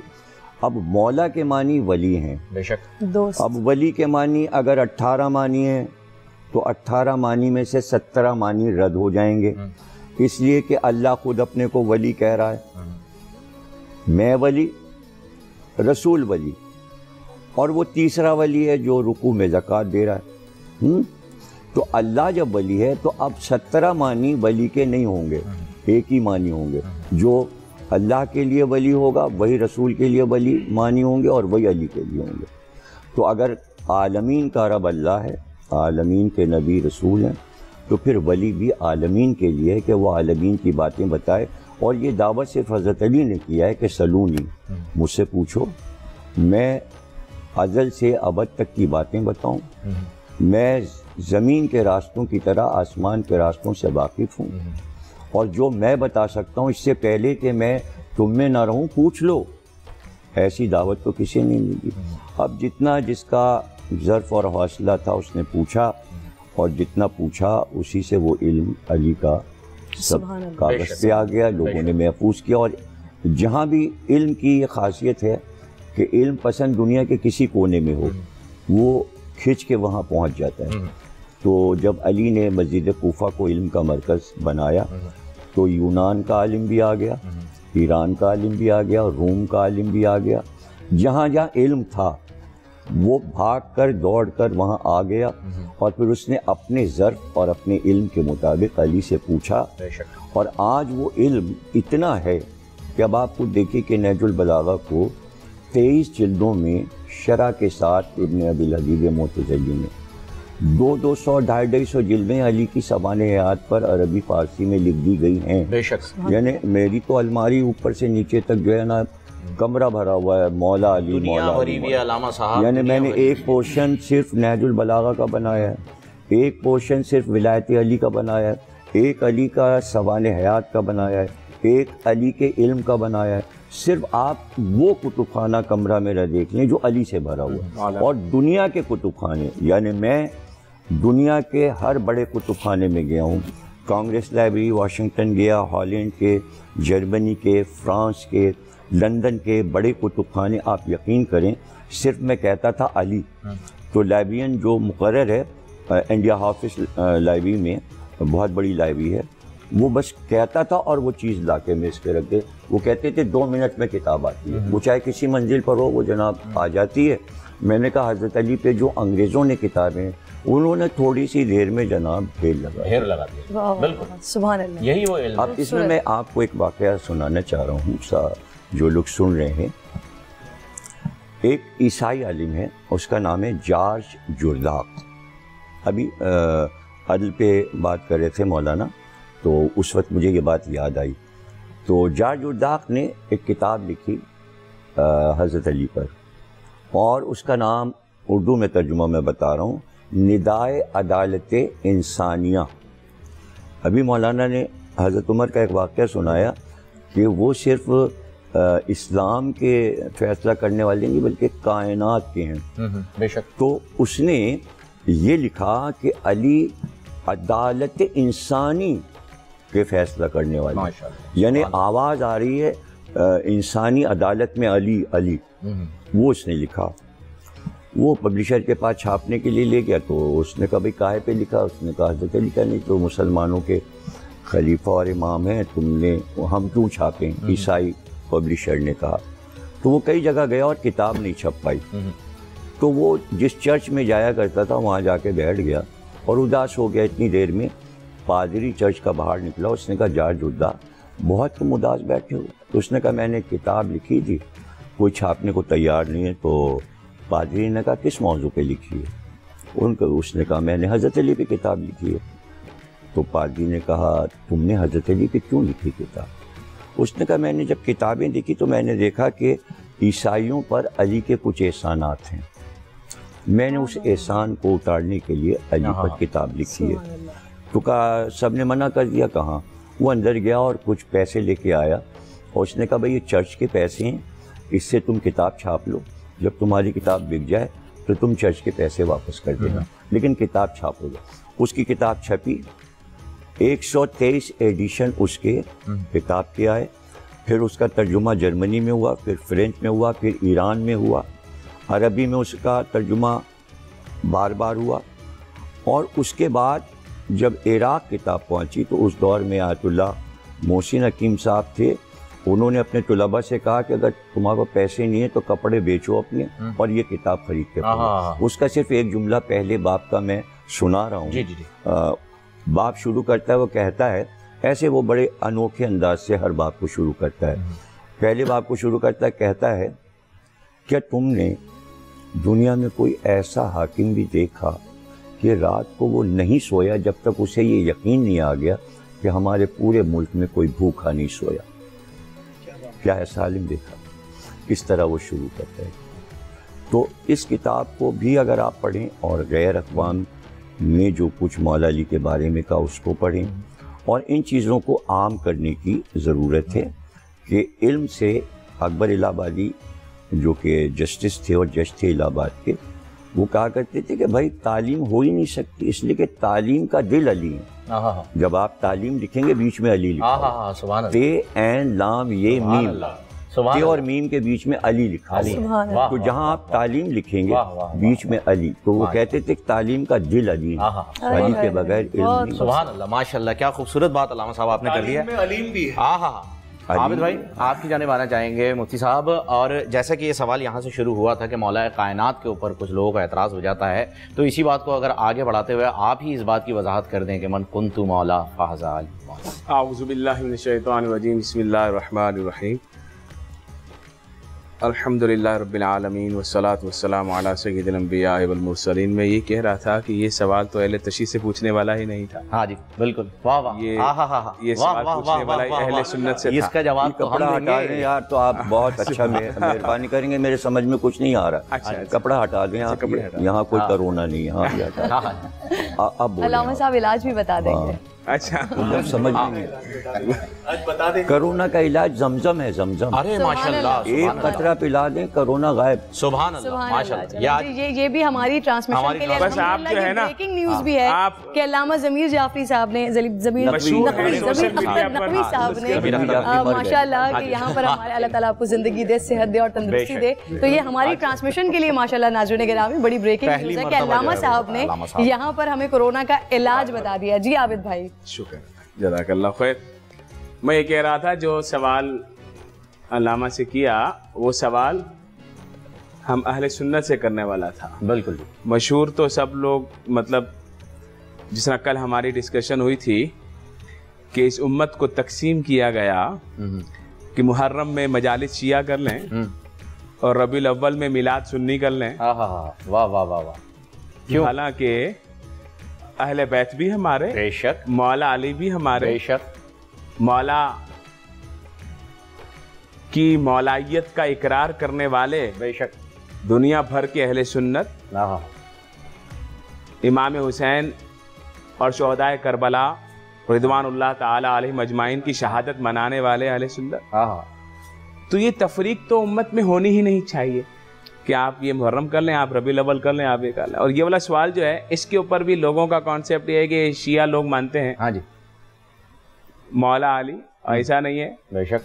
اب مولا کے معنی ولی ہیں، بے شک. اب ولی کے معنی اگر 18 معنی ہیں تو 18 معنی میں سے 17 معنی رد ہو جائیں گے، اس لیے کہ اللہ خود اپنے کو ولی کہہ رہا ہے. میں ولی، رسول ولی، اور وہ تیسرا ولی ہے جو رکوع میں زکوٰۃ دے رہا ہے. تو اللہ جب ولی ہے تو اب 17 معنی ولی کے نہیں ہوں گے، ایک ہی معنی ہوں گے. جو اللہ کے لیے ولی ہوگا وہی رسول کے لیے ولی معنی ہوں گے اور وہی علی کے لیے ہوں گے. تو اگر عالمین کا رب اللہ ہے، عالمین کے نبی رسول ہیں، تو پھر ولی بھی عالمین کے لیے ہے کہ وہ عالمین کی باتیں بتائے. اور یہ دعوت صرف حضرت علی نے کیا ہے کہ سلونی، مجھ سے پوچھو، میں ازل سے ابد تک کی باتیں بتاؤں. میں زمین کے راستوں کی طرح آسمان کے راستوں سے واقف ہوں، اور جو میں بتا سکتا ہوں اس سے پہلے کہ میں تم میں نہ رہوں پوچھ لو. ایسی دعوت تو کسی نے نہیں دی. اب جتنا جس کا ظرف اور حوصلہ تھا اس نے پوچھا، اور جتنا پوچھا اسی سے وہ علم علی کا سب کاغذ پہ آ گیا، لوگوں نے محفوظ کیا. اور جہاں بھی علم کی یہ خاصیت ہے کہ علم پسند دنیا کے کسی کونے میں ہو، وہ کھنچ کے وہاں پہنچ جاتا ہے. تو جب علی نے مسجد کوفہ کو علم کا مرکز بنایا تو یونان کا عالم بھی آ گیا، ایران کا عالم بھی آ گیا، روم کا عالم بھی آ گیا. جہاں جہاں علم تھا وہ بھاگ کر دوڑ کر وہاں آ گیا، اور پھر اس نے اپنے ظرف اور اپنے علم کے مطابق علی سے پوچھا. اور آج وہ علم اتنا ہے کہ اب آپ کو دیکھیں کہ نہج البلاغہ کو 23 جلدوں میں شرح کے ساتھ ابن ابی الحدید معتزلی میں 200 250 جلدیں علی کی سوانح حیات پر عربی فارسی میں لکھ دی گئی ہیں. بے شک. یعنی میری تو الماری اوپر سے نیچے تک جو ہے نا کمرہ بھرا ہوا ہے مولا علی، مولا علی. یعنی میں نے ایک پورشن صرف نہج البلاغہ کا بنایا ہے، ایک پورشن صرف ولایت علی کا بنایا ہے، ایک علی کا سوانح حیات کا بنایا ہے، ایک علی کے علم کا بنایا ہے. صرف آپ وہ کتب خانہ کمرہ میرا دیکھ لیں جو علی سے بھرا ہوا ہے. اور دنیا کے کتب خانے، یعنی میں دنیا کے ہر بڑے کتب خانے میں گیا ہوں. کانگریس لائبریری واشنگٹن گیا، ہالینڈ کے، جرمنی کے، فرانس کے، لندن کے بڑے کتب خانے. آپ یقین کریں صرف میں کہتا تھا علی، تو لائبرین جو مقرر ہے انڈیا حافظ لائبریری میں، بہت بڑی لائبریری ہے، وہ بس کہتا تھا اور وہ چیز لا کے میز پہ رکھ دے. وہ کہتے تھے 2 منٹ میں کتاب آتی ہے. وہ چاہے کسی منزل پر ہو وہ جناب آ جاتی ہے. میں نے کہا حضرت علی پہ جو انگریزوں نے کتابیں انہوں نے تھوڑی سی دیر میں جناب ڈھیر لگا دیا. بالکل سبحان اللہ. یہی وہ علم. اب اس میں آپ کو ایک واقعہ سنانا چاہ رہا ہوں جو لوگ سن رہے ہیں. ایک عیسائی عالم ہے، اس کا نام ہے جارج جرداق. ابھی عدل پہ بات کر رہے تھے مولانا، تو اس وقت مجھے یہ بات یاد آئی. تو جارج جرداق نے ایک کتاب لکھی حضرت علی پر، اور اس کا نام اردو میں ترجمہ میں بتا رہا ہوں، ندائے عدالت انسانیہ. ابھی مولانا نے حضرت عمر کا ایک واقعہ سنایا کہ وہ صرف اسلام کے فیصلہ کرنے والے نہیں بلکہ کائنات کے ہیں. بے شک. تو اس نے یہ لکھا کہ علی عدالت انسانی کے فیصلہ کرنے والے. یعنی آواز آ رہی ہے انسانی عدالت میں علی علی، وہ اس نے لکھا. وہ پبلشر کے پاس چھاپنے کے لیے لے گیا تو اس نے کہا بھائی کاہے پہ لکھا؟ اس نے کہا حضرت علی کا. نہیں تو مسلمانوں کے خلیفہ اور امام ہیں، ہم کیوں چھاپیں؟ عیسائی پبلشر نے کہا. تو وہ کئی جگہ گیا اور کتاب نہیں چھپ پائی. تو وہ جس چرچ میں جایا کرتا تھا وہاں جا کے بیٹھ گیا اور اداس ہو گیا. اتنی دیر میں پادری چرچ کا باہر نکلا. اس نے کہا جارج ادا بہت تم اداس بیٹھے ہو. تو اس نے کہا میں نے کتاب لکھی تھی، کوئی چھاپنے کو تیار نہیں ہے. تو پادری نے کہا کس موضوع پہ لکھی ہے؟ اس نے کہا میں نے حضرت علی پہ کتاب لکھی ہے. تو پادری نے کہا تم نے حضرت علی پہ کیوں لکھی کتاب؟ اس نے کہا میں نے جب کتابیں دیکھی تو میں نے دیکھا کہ عیسائیوں پر علی کے کچھ احسانات ہیں، میں نے اس احسان کو اتارنے کے لیے علی پر کتاب لکھی ہے. تو کہا سب نے منع کر دیا. کہاں؟ وہ اندر گیا اور کچھ پیسے لے کے آیا اور اس نے کہا بھائی یہ چرچ کے پیسے ہیں، اس سے تم کتاب چھاپ لو، جب تمہاری کتاب بک جائے تو تم چرچ کے پیسے واپس کر دینا، لیکن کتاب چھاپو گے. اس کی کتاب چھپی، 123 ایڈیشن اس کے کتاب کے آئے. پھر اس کا ترجمہ جرمنی میں ہوا، پھر فرینچ میں ہوا، پھر ایران میں ہوا، عربی میں اس کا ترجمہ بار بار ہوا. اور اس کے بعد جب عراق کتاب پہنچی تو اس دور میں آیت اللہ محسن حکیم صاحب تھے. انہوں نے اپنے طلباء سے کہا کہ اگر تمہارے کو پیسے نہیں ہیں تو کپڑے بیچو اپنے اور یہ کتاب خرید کے پڑھو. اس کا صرف ایک جملہ پہلے باب کا میں سنا رہا ہوں. باب شروع کرتا ہے، وہ کہتا ہے، ایسے وہ بڑے انوکھے انداز سے ہر باب کو شروع کرتا ہے. پہلے باب کو شروع کرتا ہے، کہتا ہے کیا تم نے دنیا میں کوئی ایسا حاکم بھی دیکھا کہ رات کو وہ نہیں سویا جب تک اسے یہ یقین نہیں آ گیا کہ ہمارے پورے ملک میں کوئی بھوکا نہیں سویا؟ کیا ایسا عالم دیکھا؟ اس طرح وہ شروع کرتا ہے. تو اس کتاب کو بھی اگر آپ پڑھیں اور غیر اقوام میں جو کچھ مولا علی کے بارے میں کہا اس کو پڑھیں، اور ان چیزوں کو عام کرنے کی ضرورت ہے کہ علم سے اکبر الہ آبادی جو کہ جسٹس تھے اور جج تھے الہ آباد کے، وہ کہا کرتے تھے کہ بھائی تعلیم ہو ہی نہیں سکتی اس لیے کہ تعلیم کا دل علی ہے. جب آپ تعلیم لکھیں گے بیچ میں علی لکھا، تے این لام یہ میم، تے اور میم کے بیچ میں علی لکھا. تو جہاں آپ تعلیم لکھیں گے بیچ میں علی، تو وہ کہتے تھے کہ تعلیم کا دل علی ہے، علی کے بغیر علم نہیں. سبحان اللہ، ماشاء اللہ، کیا خوبصورت بات علامہ صاحب آپ نے کر دی ہے. علیم بھی ہے. عابد بھائی آپ کی جانب آنا چاہیں گے مفتی صاحب. اور جیسا کہ یہ سوال یہاں سے شروع ہوا تھا کہ مولا کائنات کے اوپر کچھ لوگوں کا اعتراض ہو جاتا ہے، تو اسی بات کو اگر آگے بڑھاتے ہوئے آپ ہی اس بات کی وضاحت کر دیں کہ من کنت مولا فہذا علی. اعوذ باللہ من الشیطان الرجیم، بسم اللہ الرحمن الرحیم. الحمدللہ رب العالمین والصلاة والسلام علی سید الانبیاء والمرسلین. میں یہ کہہ رہا تھا کہ یہ سوال تو اہل تشیع سے پوچھنے والا ہی نہیں تھا. ہاں جی بالکل، واہ واہ، یہ سوال پوچھنے والا اہل سنت سے تھا. اس کا جواب تو کپڑا ہٹا دیں یار، تو آپ بہت اچھا مہربانی کریں گے، میرے سمجھ میں کچھ نہیں آ رہا. کپڑا ہٹا دیں آپ، یہاں کوئی کرونا نہیں ہے. اب علامہ صاحب علاج بھی بتا دیں گے. اچھا سمجھ نہیں. کرونا کا علاج زمزم ہے، زمزم. ارے ماشاءاللہ، ایک قطرہ پلا دیں کرونا غائب. سبحان اللہ، ماشاءاللہ. یہ بھی ہماری ٹرانسمیشن کے لیے بس آپ جو ہے نا بریکنگ نیوز بھی ہے کہ علامہ ضمیر جعفری صاحب نے، ضمیر نقوی صاحب نے ماشاءاللہ کہ یہاں پر ہمارے اللہ تعالیٰ آپ کو زندگی دے، صحت دے اور تندرستی دے. تو یہ ہماری ٹرانسمیشن کے لیے ماشاءاللہ ناظرین گرامی بڑی بریکنگ نیوز ہے کہ علامہ صاحب نے یہاں پر ہمیں کورونا کا علاج بتا دیا. جی عابد بھائی. شکر، جزاک اللہ خیر. میں یہ کہہ رہا تھا جو سوال علامہ سے کیا وہ سوال ہم اہل سنت سے کرنے والا تھا. بالکل مشہور تو سب لوگ، مطلب جس طرح کل ہماری ڈسکشن ہوئی تھی کہ اس امت کو تقسیم کیا گیا کہ محرم میں مجالس شیعہ کر لیں اور ربیع الاول میں میلاد سنی کر لیں. واہ واہ واہ واہ. حالانکہ اہل بیت بھی ہمارے، بے شک، مولا علی بھی ہمارے، بے شک، مولا کی مولائیت کا اقرار کرنے والے بے شک دنیا بھر کے اہل سنت، امام حسین اور شہدائے کربلا رضوان اللہ تعالی علیہم اجمعین کی شہادت منانے والے اہل سنت. تو یہ تفریق تو امت میں ہونی ہی نہیں چاہیے کہ آپ یہ محرم کر لیں، آپ ربیع الاول کر لیں، آپ یہ کر لیں. اور یہ والا سوال جو ہے اس کے اوپر بھی لوگوں کا کانسیپٹ یہ ہے کہ شیعہ لوگ مانتے ہیں ہاں جی مولا علی، ایسا نہیں ہے؟ بے شک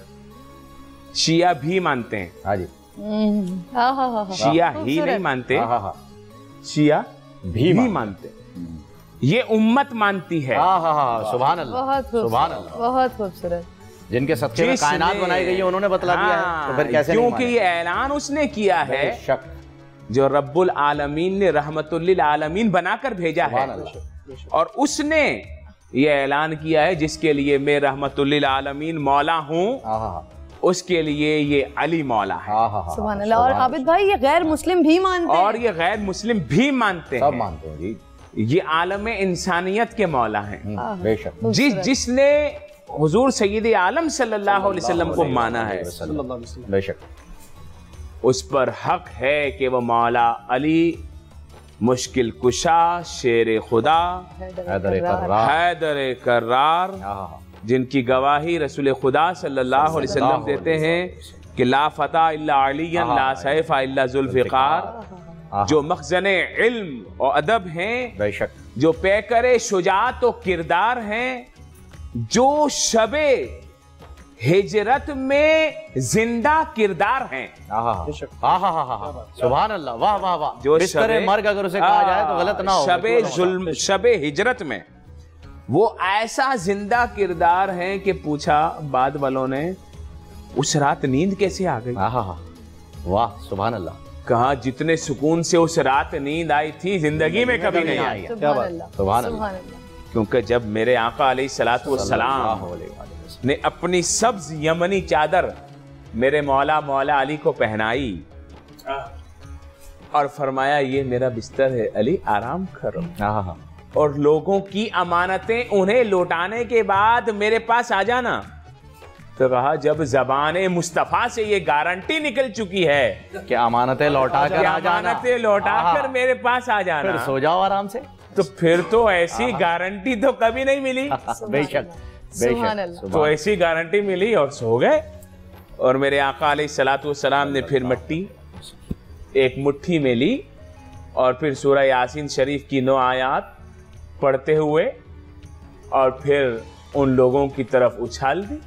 شیعہ بھی مانتے ہیں، ہاں جی، شیعہ ہی نہیں مانتے، شیعہ بھی مانتے، یہ امت مانتی ہے۔ سبحان اللہ، بہت سبحان اللہ، بہت خوبصورت، جن کے صدقے میں کائنات بنائی گئی ہے انہوں نے بتلا دیا ہے، تو پھر کیسے نہیں کیونکہ یہ اعلان اس نے کیا ہے بے شک، جو رب العالمین نے رحمت للعالمین بنا کر بھیجا ہے، اور اس نے یہ اعلان کیا ہے جس کے لیے میں رحمت للعالمین مولا ہوں، اس کے لیے یہ علی مولا ہے۔ سبحان اللہ۔ اور عابد بھائی، یہ غیر مسلم بھی مانتے ہیں؟ اور یہ غیر مسلم بھی مانتے سب ہیں، مانتے ہیں جی، یہ عالم انسانیت کے مولا ہیں، بے شک، جس نے حضور سید عالم صلی اللہ علیہ وسلم کو مانا ہے، بے شک، اس پر حق ہے کہ وہ مولا علی مشکل کشا، شیر خدا، حیدر کرار، جن کی گواہی رسول خدا صلی اللہ علیہ وسلم دیتے ہیں کہ لا فتح الا علی لا سیف الا ذوالفقار، جو مخزن علم اور ادب ہیں، بے شک، جو پیکر شجاعت و کردار ہیں، جو شب ہجرت میں زندہ کردار ہیں، سبحان اللہ، واہ واہ واہ، جو بستر مرگ اگر اسے کہا جائے تو غلط نہ ہو، شب ہجرت میں وہ ایسا زندہ کردار ہیں کہ پوچھا بعد والوں نے اس رات نیند کیسے آ گئی؟ واہ سبحان اللہ، کہا جتنے سکون سے اس رات نیند آئی تھی زندگی میں کبھی نہیں آئی، سبحان اللہ، کیونکہ جب میرے آقا علیہ الصلوۃ والسلام نے اپنی سبز یمنی چادر میرے مولا علی کو پہنائی اور فرمایا یہ میرا بستر ہے علی، آرام کرو، اور لوگوں کی امانتیں انہیں لوٹانے کے بعد میرے پاس آ جانا، تو کہا جب زبان مصطفیٰ سے یہ گارنٹی نکل چکی ہے کہ امانتیں لوٹا کر میرے پاس آ جانا، پھر سو جاؤ آرام سے، تو پھر تو ایسی گارنٹی تو کبھی نہیں ملی، بے شک، تو ایسی گارنٹی ملی اور سو گئے۔ اور میرے آقا علیہ الصلوۃ والسلام نے پھر مٹی ایک مٹھی میں لی اور پھر سورہ یاسین شریف کی 9 آیات پڑھتے ہوئے اور پھر ان لوگوں کی طرف اچھال دی۔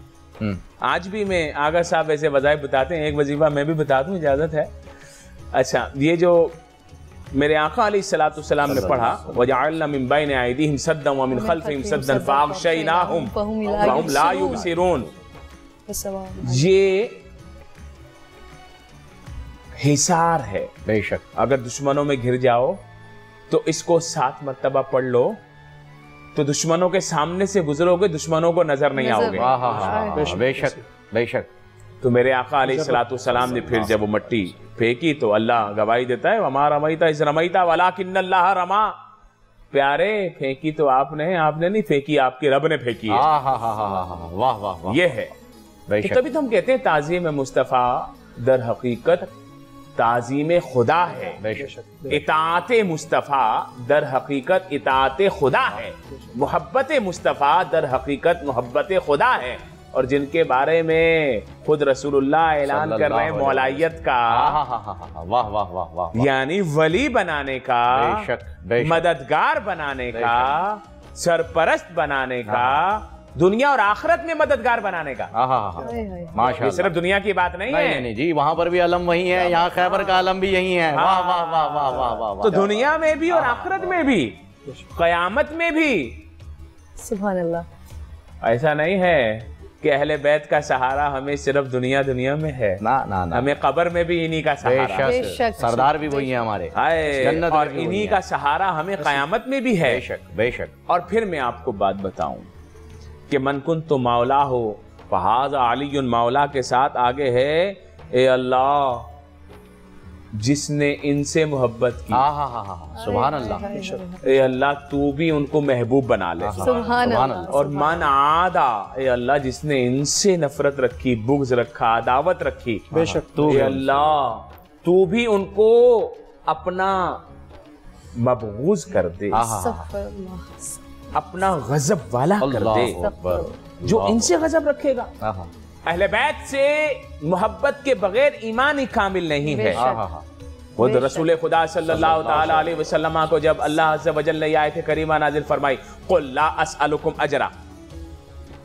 آج بھی میں آغا صاحب ایسے وظائف بتاتے ہیں، ایک وظیفہ میں بھی بتا دوں، اجازت ہے؟ اچھا، یہ جو میرے آقا علیہ الصلوۃ والسلام نے پڑھا وَجَعَلْنَا مِن بَيْنِ أَيْدِيهِمْ سَدًّا وَمِن خَلْفِهِمْ سَدًّا فَأَغْشَيْنَاهُمْ فَهُمْ لَا يُبْصِرُونَ، یہ حصار ہے، بے شک، اگر دشمنوں میں گھر جاؤ تو اس کو 7 مرتبہ پڑھ لو تو دشمنوں کے سامنے سے گزرو گے، دشمنوں کو نظر نہیں آؤ گے، بے شک، بے شک۔ تو میرے آقا علیہ الصلوۃ والسلام نے پھر جب وہ مٹی پھینکی تو اللہ گواہی دیتا ہے وَمَا رَمَيْتَ إِذْ رَمَيْتَ وَلَكِنَّ اللَّهَ رَمَا، پیارے پھینکی تو آپ نے نہیں پھینکی، آپ کے رب نے پھینکی ہے، واہ واہ، یہ ہے۔ تو تبھی تو ہم کہتے ہیں تعظیم مصطفیٰ در حقیقت تعظیم خدا ہے، اطاعت مصطفیٰ در حقیقت اطاعت خدا ہے، محبت مصطفیٰ در حقیقت محبت خدا ہے، اور جن کے بارے میں خود رسول اللہ اعلان کر رہے ہیں مولائیت کا، واہ واہ واہ واہ، یعنی ولی بنانے کا، بے شک، مددگار بنانے کا، سرپرست بنانے کا، دنیا اور آخرت میں مددگار بنانے کا، ماشاء اللہ، صرف دنیا کی بات نہیں ہے، نہیں جی، وہاں پر بھی علم وہی ہے، یہاں خیبر کا علم بھی یہی ہے، واہ واہ واہ واہ واہ واہ، تو دنیا میں بھی اور آخرت میں بھی، قیامت میں بھی، سبحان اللہ۔ ایسا نہیں ہے کہ اہل بیت کا سہارا ہمیں صرف دنیا میں ہے، ہمیں قبر میں بھی انہی کا سہارا، بے شک، سردار بھی وہی ہیں ہمارے، اور انہی کا سہارا ہمیں قیامت میں بھی ہے، بے شک، بے شک۔ اور پھر میں آپ کو بات بتاؤں کہ من کنت مولا ہو فہذا علی مولا کے ساتھ آگے ہے اے اللہ جس نے ان سے محبت کی، سبحان اللہ، اے اللہ تو بھی ان کو محبوب بنا لے، سبحان اللہ۔ اور من عادا، اے اللہ جس نے ان سے نفرت رکھی، بغض رکھا، عداوت رکھی، بے شک، اے اللہ تو بھی ان کو اپنا مبغوض کر دے، استغفر اللہ، اپنا غضب والا کر دے، جو ان سے غضب رکھے گا۔ اہل بیت سے محبت کے بغیر ایمان ہی کامل نہیں ہے۔ خود رسول خدا صلی اللہ تعالی علیہ وسلم کو جب اللہ عز و جل نے آیت کریمہ نازل فرمائی قل لا اسألکم اجرا،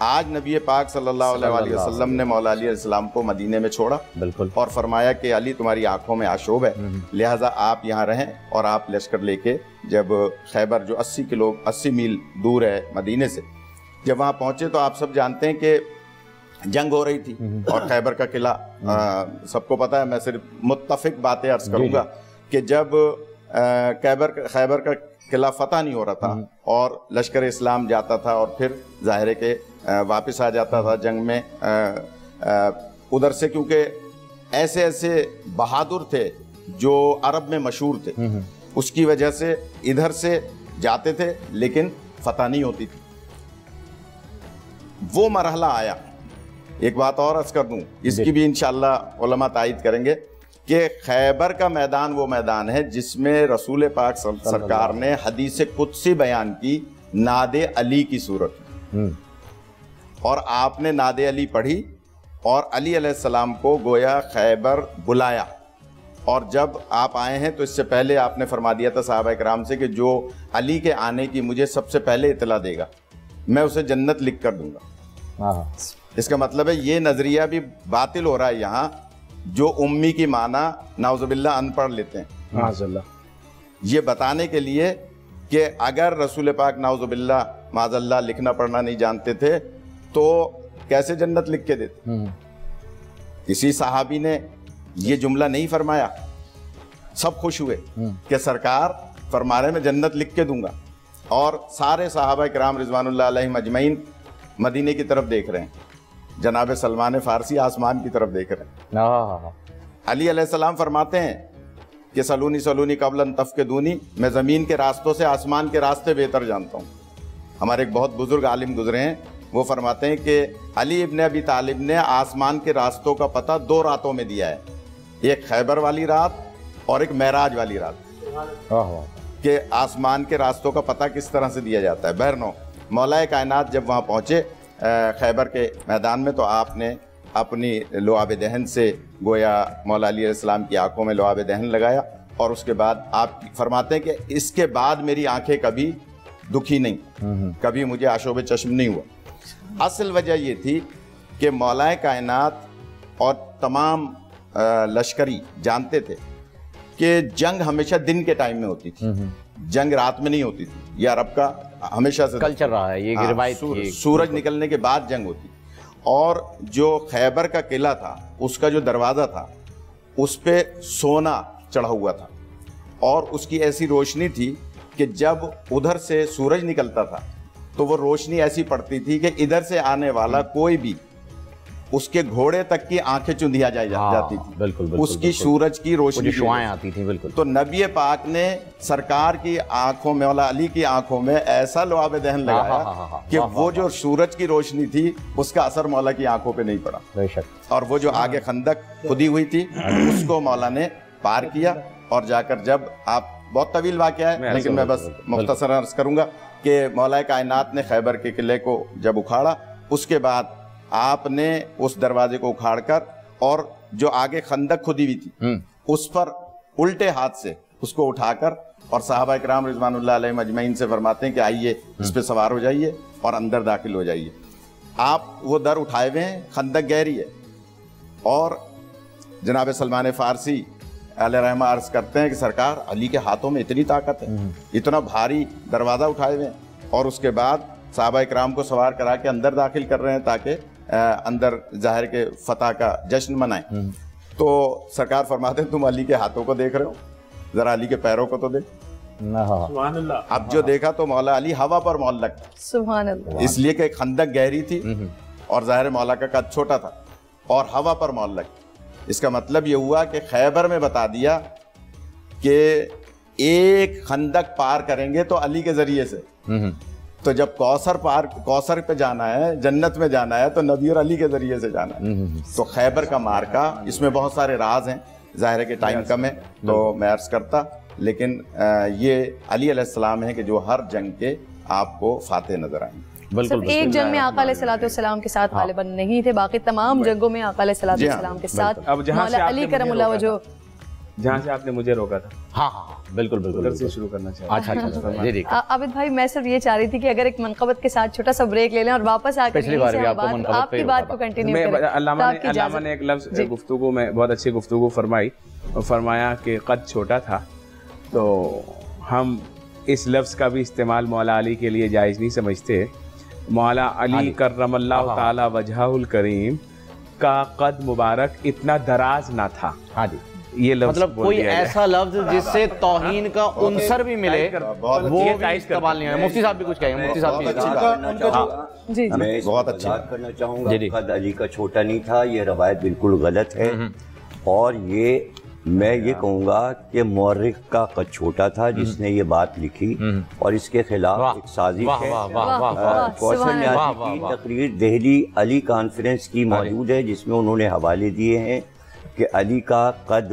آج نبی پاک صلی اللہ علیہ وسلم نے مولا علی علیہ السلام کو مدینے میں چھوڑا بالکل اور فرمایا کہ علی تمہاری آنکھوں میں آشوب ہے، لہٰذا آپ یہاں رہیں، اور آپ لشکر لے کے جب خیبر جو 80 میل دور ہے مدینے سے، جب وہاں پہنچے تو آپ سب جانتے ہیں کہ جنگ ہو رہی تھی اور خیبر کا قلعہ سب کو پتہ ہے. میں صرف متفق باتیں عرض کروں گا کہ جب خیبر کا قلعہ فتح نہیں ہو رہا تھا اور لشکر اسلام جاتا تھا اور پھر ظاہر ہے کہ واپس آ جاتا تھا جنگ میں ادھر سے، کیونکہ ایسے ایسے بہادر تھے جو عرب میں مشہور تھے، اس کی وجہ سے ادھر سے جاتے تھے لیکن فتح نہیں ہوتی تھی. وہ مرحلہ آیا. ایک بات اور عرض کر دوں، اس کی بھی انشاءاللہ علماء تائید کریں گے کہ خیبر کا میدان وہ میدان ہے جس میں رسول پاک سرکار نے حدیث قدسی بیان کی ناد علی کی صورت میں، اور آپ نے ناد علی پڑھی اور علی علیہ السلام کو گویا خیبر بلایا. اور جب آپ آئے ہیں تو اس سے پہلے آپ نے فرما دیا تھا صحابہ کرام سے کہ جو علی کے آنے کی مجھے سب سے پہلے اطلاع دے گا میں اسے جنت لکھ کر دوں گا. اس کا مطلب ہے یہ نظریہ بھی باطل ہو رہا ہے یہاں، جو امی کی معنی نعوذ باللہ ان پڑھ لیتے ہیں، یہ بتانے کے لیے کہ اگر رسول پاک نعوذ باللہ معاذ اللہ لکھنا پڑھنا نہیں جانتے تھے تو کیسے جنت لکھ کے دیتے. کسی صحابی نے یہ جملہ نہیں فرمایا، سب خوش ہوئے کہ سرکار فرما رہے میں جنت لکھ کے دوں گا، اور سارے صحابہ کرام رضوان اللہ علیہم اجمعین مدینے کی طرف دیکھ رہے ہیں، جناب سلمان فارسی آسمان کی طرف دیکھ رہے ہیں. علی علیہ السلام فرماتے ہیں کہ سلونی قبل ان تفقدونی، میں زمین کے راستوں سے آسمان کے راستے بہتر جانتا ہوں. ہمارے ایک بہت بزرگ عالم گزرے ہیں، وہ فرماتے ہیں کہ علی ابن ابی طالب نے آسمان کے راستوں کا پتہ 2 راتوں میں دیا ہے، ایک خیبر والی رات اور ایک معراج والی رات، کہ آسمان کے راستوں کا پتہ کس طرح سے دیا جاتا ہے. بہرنو مولا کائنات جب وہاں پہنچے خیبر کے میدان میں تو آپ نے اپنی لعاب دہن سے گویا مولا علی علیہ السلام کی آنکھوں میں لعاب دہن لگایا، اور اس کے بعد آپ فرماتے ہیں کہ اس کے بعد میری آنکھیں کبھی دکھی نہیں، کبھی مجھے آشوب چشم نہیں ہوا. اصل وجہ یہ تھی کہ مولا کائنات اور تمام لشکری جانتے تھے کہ جنگ ہمیشہ دن کے ٹائم میں ہوتی تھی، جنگ رات میں نہیں ہوتی تھی. یہ عرب کا ہمیشہ سے کلچر رہا ہے، یہ روایت، سورج نکلنے کے بعد جنگ ہوتی. اور جو خیبر کا قلعہ تھا اس کا جو دروازہ تھا اس پہ سونا چڑھا ہوا تھا، اور اس کی ایسی روشنی تھی کہ جب ادھر سے سورج نکلتا تھا تو وہ روشنی ایسی پڑتی تھی کہ ادھر سے آنے والا کوئی بھی اس کے گھوڑے تک کی آنکھیں چندیا جاتی تھی. بالکل اس کی سورج کی روشنی شعاعیں آتی تھیں. بالکل. تو نبی پاک نے سرکار کی آنکھوں میں، مولا علی کی آنکھوں میں ایسا لعاب دہن لگایا کہ وہ جو سورج کی روشنی تھی اس کا اثر مولا کی آنکھوں پہ نہیں پڑا. بے شک. اور وہ جو آگے خندق کھدی ہوئی تھی اس کو مولا نے پار کیا، اور جا کر جب آپ، بہت طویل واقعہ ہے لیکن میں بس مختصر عرض کروں گا کہ مولا کائنات نے خیبر کے قلعے کو جب اکھاڑا، اس کے بعد آپ نے اس دروازے کو اکھاڑ کر اور جو آگے خندق کھدی ہوئی تھی اس پر الٹے ہاتھ سے اس کو اٹھا کر، اور صحابہ کرام رضوان اللہ علیہم اجمعین سے فرماتے ہیں کہ آئیے اس پہ سوار ہو جائیے اور اندر داخل ہو جائیے. آپ وہ در اٹھائے ہوئے ہیں، خندق گہری ہے، اور جناب سلمان فارسی علیہ رحمہ عرض کرتے ہیں کہ سرکار علی کے ہاتھوں میں اتنی طاقت ہے، اتنا بھاری دروازہ اٹھائے ہوئے ہیں، اور اس کے بعد صحابہ کرام کو سوار کرا کے اندر داخل کر رہے ہیں تاکہ اندر ظاہر کے فتح کا جشن منائیں. تو سرکار فرماتے ہیں تم علی کے ہاتھوں کو دیکھ رہے ہو، ذرا علی کے پیروں کو تو دیکھ. سبحان اللہ. اب جو دیکھا تو مولا علی ہوا پر معلق تھا، سبحان اللہ، اس لیے کہ خندق گہری تھی اور ظاہر مولا کا قد چھوٹا تھا اور ہوا پر معلق. اس کا مطلب یہ ہوا کہ خیبر میں بتا دیا کہ ایک خندق پار کریں گے تو علی کے ذریعے سے، تو جب کوثر پہ جانا ہے، جنت میں جانا ہے تو نبی اور علی کے ذریعے سے جانا ہے. تو خیبر کا مارکا، اس میں بہت سارے راز ہیں، ظاہر ہے کہ ٹائم کم ہے تو میں عرض کرتا، لیکن یہ علی علیہ السلام ہے کہ جو ہر جنگ کے آپ کو فاتح نظر آئیں. صرف ایک جنگ میں آقا علیہ السلام کے ساتھ غالباً نہیں تھے، باقی تمام جنگوں میں آقا علیہ السلام کے ساتھ مولا علی کرم اللہ وجہ جہاں سے آپ نے مجھے روکا تھا. ہاں ہاں بالکل بالکل, سے شروع کرنا چاہیے. اچھا جی جی. عابد بھائی میں صرف یہ چاہ رہی تھی کہ اگر ایک منقبت کے ساتھ چھوٹا سا بریک لے لیں اور واپس آ کر آپ کی بات کو کنٹینیو کریں. علامہ نے ایک لفظ گفتگو میں بہت اچھی گفتگو فرمائی اور فرمایا کہ قد چھوٹا تھا, تو ہم اس لفظ کا بھی استعمال مولا علی کے لیے جائز نہیں سمجھتے. مولا علی کرم اللہ تعالی وجہہ الکریم کا قد مبارک اتنا دراز نہ تھا. ہاں جی, یہ لفظ مطلب کوئی ایسا لفظ جس سے توہین کا عنصر بھی ملے وہ بھی استعمال نہیں ہے. مفتی صاحب بھی کچھ کہیں گے. مفتی صاحب بھی میں بہت اچھا کرنا چاہوں گا. قد علی کا چھوٹا نہیں تھا, یہ روایت بالکل غلط ہے. اور یہ میں یہ کہوں گا کہ مورخ کا قد چھوٹا تھا جس نے یہ بات لکھی, اور اس کے خلاف ایک سازش ہے. کوثر نیازی کی تقریر دہلی علی کانفرنس کی موجود ہے جس میں انہوں نے حوالے دیے ہیں کہ علی کا قد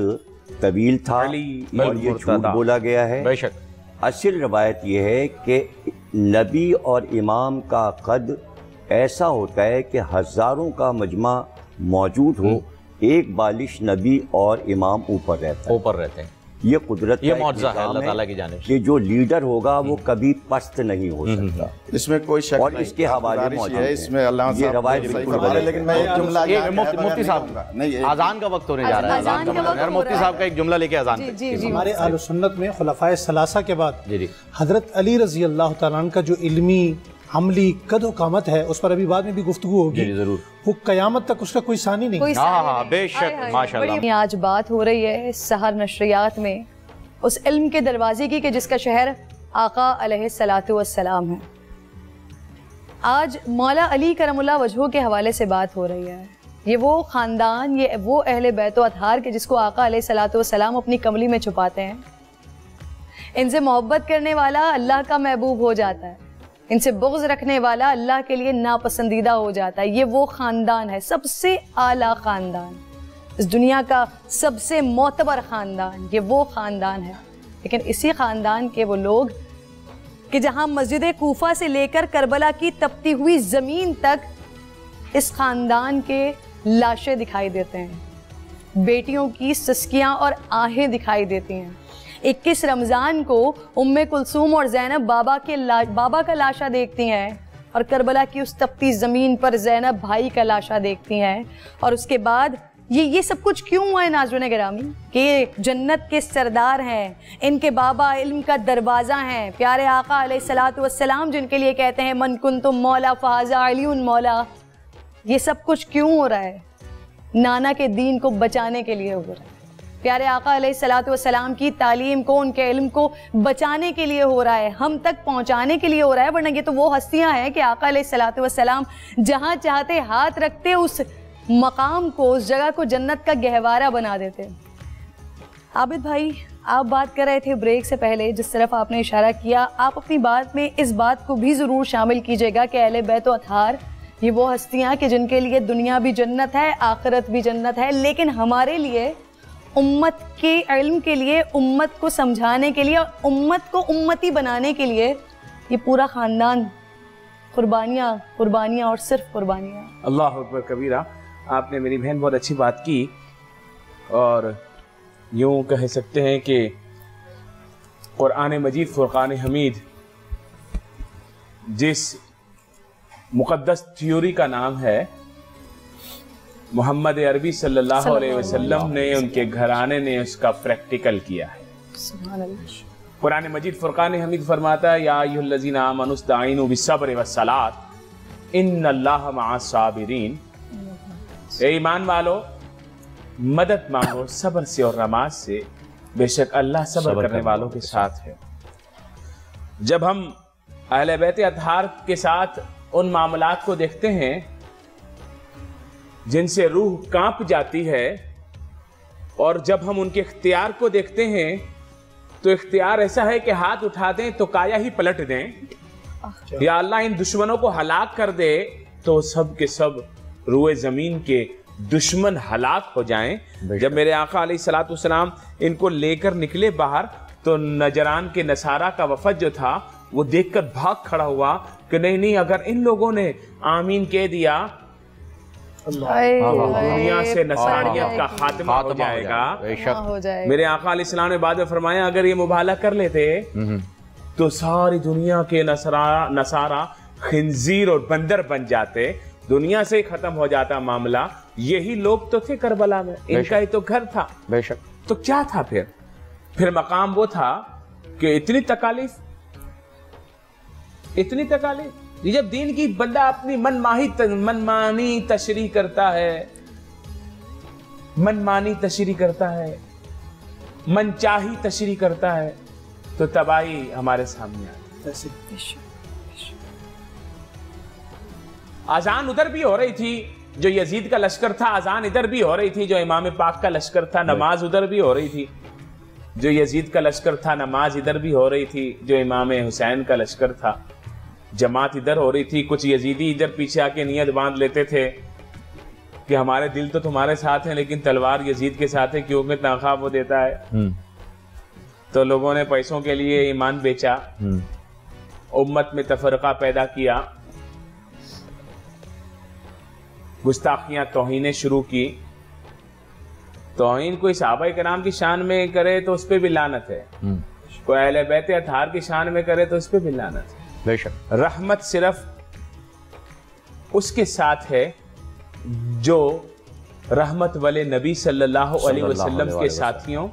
طویل تھا اور یہ جھوٹ بولا گیا ہے. اصل روایت یہ ہے کہ نبی اور امام کا قد ایسا ہوتا ہے کہ ہزاروں کا مجمع موجود ہو, ایک بالش نبی اور امام اوپر رہتے ہیں. یہ قدرت یہ معجزہ ہے اللہ تعالیٰ کی جانب سے کہ جو لیڈر ہوگا وہ کبھی پست نہیں ہو سکتا. اس میں کوئی شک اور نہیں, اس کے حوالے موجود ہیں. اس میں اللہ یہ روایت بالکل غلط ہے. لیکن میں ایک جملہ مفتی صاحب اذان کا وقت ہونے جا رہا ہے, مفتی صاحب کا ایک جملہ لے کے اذان. ہمارے اہل سنت میں خلفائے ثلاثہ کے بعد حضرت علی رضی اللہ تعالیٰ عنہ کا جو علمی عملی قد و قامت ہے اس پر ابھی بعد میں بھی گفتگو ہوگی. ضرور, وہ قیامت تک اس کا کوئی ثانی نہیں. ہاں بے شک ماشاءاللہ. آج بات ہو رہی ہے سحر نشریات میں اس علم کے دروازے کی کہ جس کا شہر آقا علیہ الصلاۃ والسلام ہے. آج مولا علی کرم اللہ وجہہ کے حوالے سے بات ہو رہی ہے. یہ وہ خاندان, یہ وہ اہل بیت و اطہار کے جس کو آقا علیہ الصلاۃ والسلام اپنی کملی میں چھپاتے ہیں. ان سے محبت کرنے والا اللہ کا محبوب ہو جاتا ہے, ان سے بغض رکھنے والا اللہ کے لیے ناپسندیدہ ہو جاتا ہے. یہ وہ خاندان ہے, سب سے اعلیٰ خاندان, اس دنیا کا سب سے معتبر خاندان, یہ وہ خاندان ہے. لیکن اسی خاندان کے وہ لوگ کہ جہاں مسجد کوفہ سے لے کر کربلا کی تپتی ہوئی زمین تک اس خاندان کے لاشیں دکھائی دیتے ہیں, بیٹیوں کی سسکیاں اور آہیں دکھائی دیتی ہیں. 21 رمضان کو ام کلثوم اور زینب بابا کا لاشا دیکھتی ہیں, اور کربلا کی اس تپتی زمین پر زینب بھائی کا لاشا دیکھتی ہیں. اور اس کے بعد یہ سب کچھ کیوں ہوا ہے ناظرین گرامی؟ کہ یہ جنت کے سردار ہیں, ان کے بابا علم کا دروازہ ہیں, پیارے آقا علیہ الصلاۃ والسلام جن کے لیے کہتے ہیں من کنتم مولا فہذا علی مولا. یہ سب کچھ کیوں ہو رہا ہے؟ نانا کے دین کو بچانے کے لیے ہو رہا ہے. پیارے آقا علیہ الصلاۃ والسلام کی تعلیم کو, ان کے علم کو بچانے کے لیے ہو رہا ہے, ہم تک پہنچانے کے لیے ہو رہا ہے. ورنہ یہ تو وہ ہستیاں ہیں کہ آقا علیہ الصلاۃ والسلام جہاں چاہتے ہاتھ رکھتے اس مقام کو, اس جگہ کو جنت کا گہوارہ بنا دیتے. عابد بھائی آپ بات کر رہے تھے بریک سے پہلے, جس طرف آپ نے اشارہ کیا, آپ اپنی بات میں اس بات کو بھی ضرور شامل کیجیے گا کہ اہل بیت و اطہار یہ وہ ہستیاں کہ جن کے لیے دنیا بھی جنت ہے, آخرت بھی جنت ہے. لیکن ہمارے لیے, امت کے علم کے لیے, امت کو سمجھانے کے لیے, امت کو امتی بنانے کے لیے یہ پورا خاندان قربانیاں اور صرف قربانیاں. اللہ اکبر کبیرہ. آپ نے میری بہن بہت اچھی بات کی, اور یوں کہہ سکتے ہیں کہ قرآن مجید فرقان حمید جس مقدس تھیوری کا نام ہے, محمد عربی صلی اللہ علیہ وسلم نے, ان کے گھرانے نے اس کا پریکٹیکل کیا ہے. سبحان اللہ. قرآن مجید فرقان حمید فرماتا ہے یا ایھا الذین آمنوا استعینوا بالصبر والصلاۃ ان اللہ مع الصابرین. اے ایمان والو, مدد مانگو صبر سے اور نماز سے, بے شک اللہ صبر کرنے والوں کے ساتھ ہے. جب ہم اہل بیت اطہار کے ساتھ ان معاملات کو دیکھتے ہیں جن سے روح کانپ جاتی ہے, اور جب ہم ان کے اختیار کو دیکھتے ہیں تو اختیار ایسا ہے کہ ہاتھ اٹھا دیں تو کایا ہی پلٹ دیں, یا اللہ ان دشمنوں کو ہلاک کر دے تو سب کے سب روئے زمین کے دشمن ہلاک ہو جائیں. جب میرے آقا علیہ الصلوۃ والسلام ان کو لے کر نکلے باہر تو نجران کے نصارہ کا وفد جو تھا وہ دیکھ کر بھاگ کھڑا ہوا کہ نہیں, اگر ان لوگوں نے آمین کہہ دیا دنیا سے نصرانیت کا خاتمہ ہو جائے گا. میرے آقا علیہ السلام نے بعد میں فرمایا اگر یہ مبالغہ کر لیتے تو ساری دنیا کے نصارا خنزیر اور بندر بن جاتے, دنیا سے ہی ختم ہو جاتا معاملہ. یہی لوگ تو تھے کربلا میں, ان کا ہی تو گھر تھا. بے شک. تو کیا تھا پھر مقام وہ تھا کہ اتنی تکالیف, جب دین کی بندہ اپنی منمانی تشریح کرتا ہے, من چاہی تشریح کرتا ہے, تو تباہی ہمارے سامنے آتی. اذان ادھر بھی ہو رہی تھی جو یزید کا لشکر تھا, اذان ادھر بھی ہو رہی تھی جو امام پاک کا لشکر تھا, نماز ادھر بھی ہو رہی تھی جو یزید کا لشکر تھا, نماز ادھر بھی ہو رہی تھی جو امام حسین کا لشکر تھا, جماعت ادھر ہو رہی تھی. کچھ یزیدی ادھر پیچھے آ کے نیت باندھ لیتے تھے کہ ہمارے دل تو تمہارے ساتھ ہیں لیکن تلوار یزید کے ساتھ ہے کیونکہ تنخواہ وہ دیتا ہے. تو لوگوں نے پیسوں کے لیے ایمان بیچا, امت میں تفرقہ پیدا کیا, گستاخیاں توہینیں شروع کی. توہین کوئی صحابہ کرام کی شان میں کرے تو اس پہ بھی لعنت ہے, کوئی اہل بیت اطہار کی شان میں کرے تو اس پہ بھی لعنت ہے. بے شک. رحمت صرف اس کے ساتھ ہے جو رحمت والے نبی صلی اللہ علیہ وسلم کے ساتھیوں,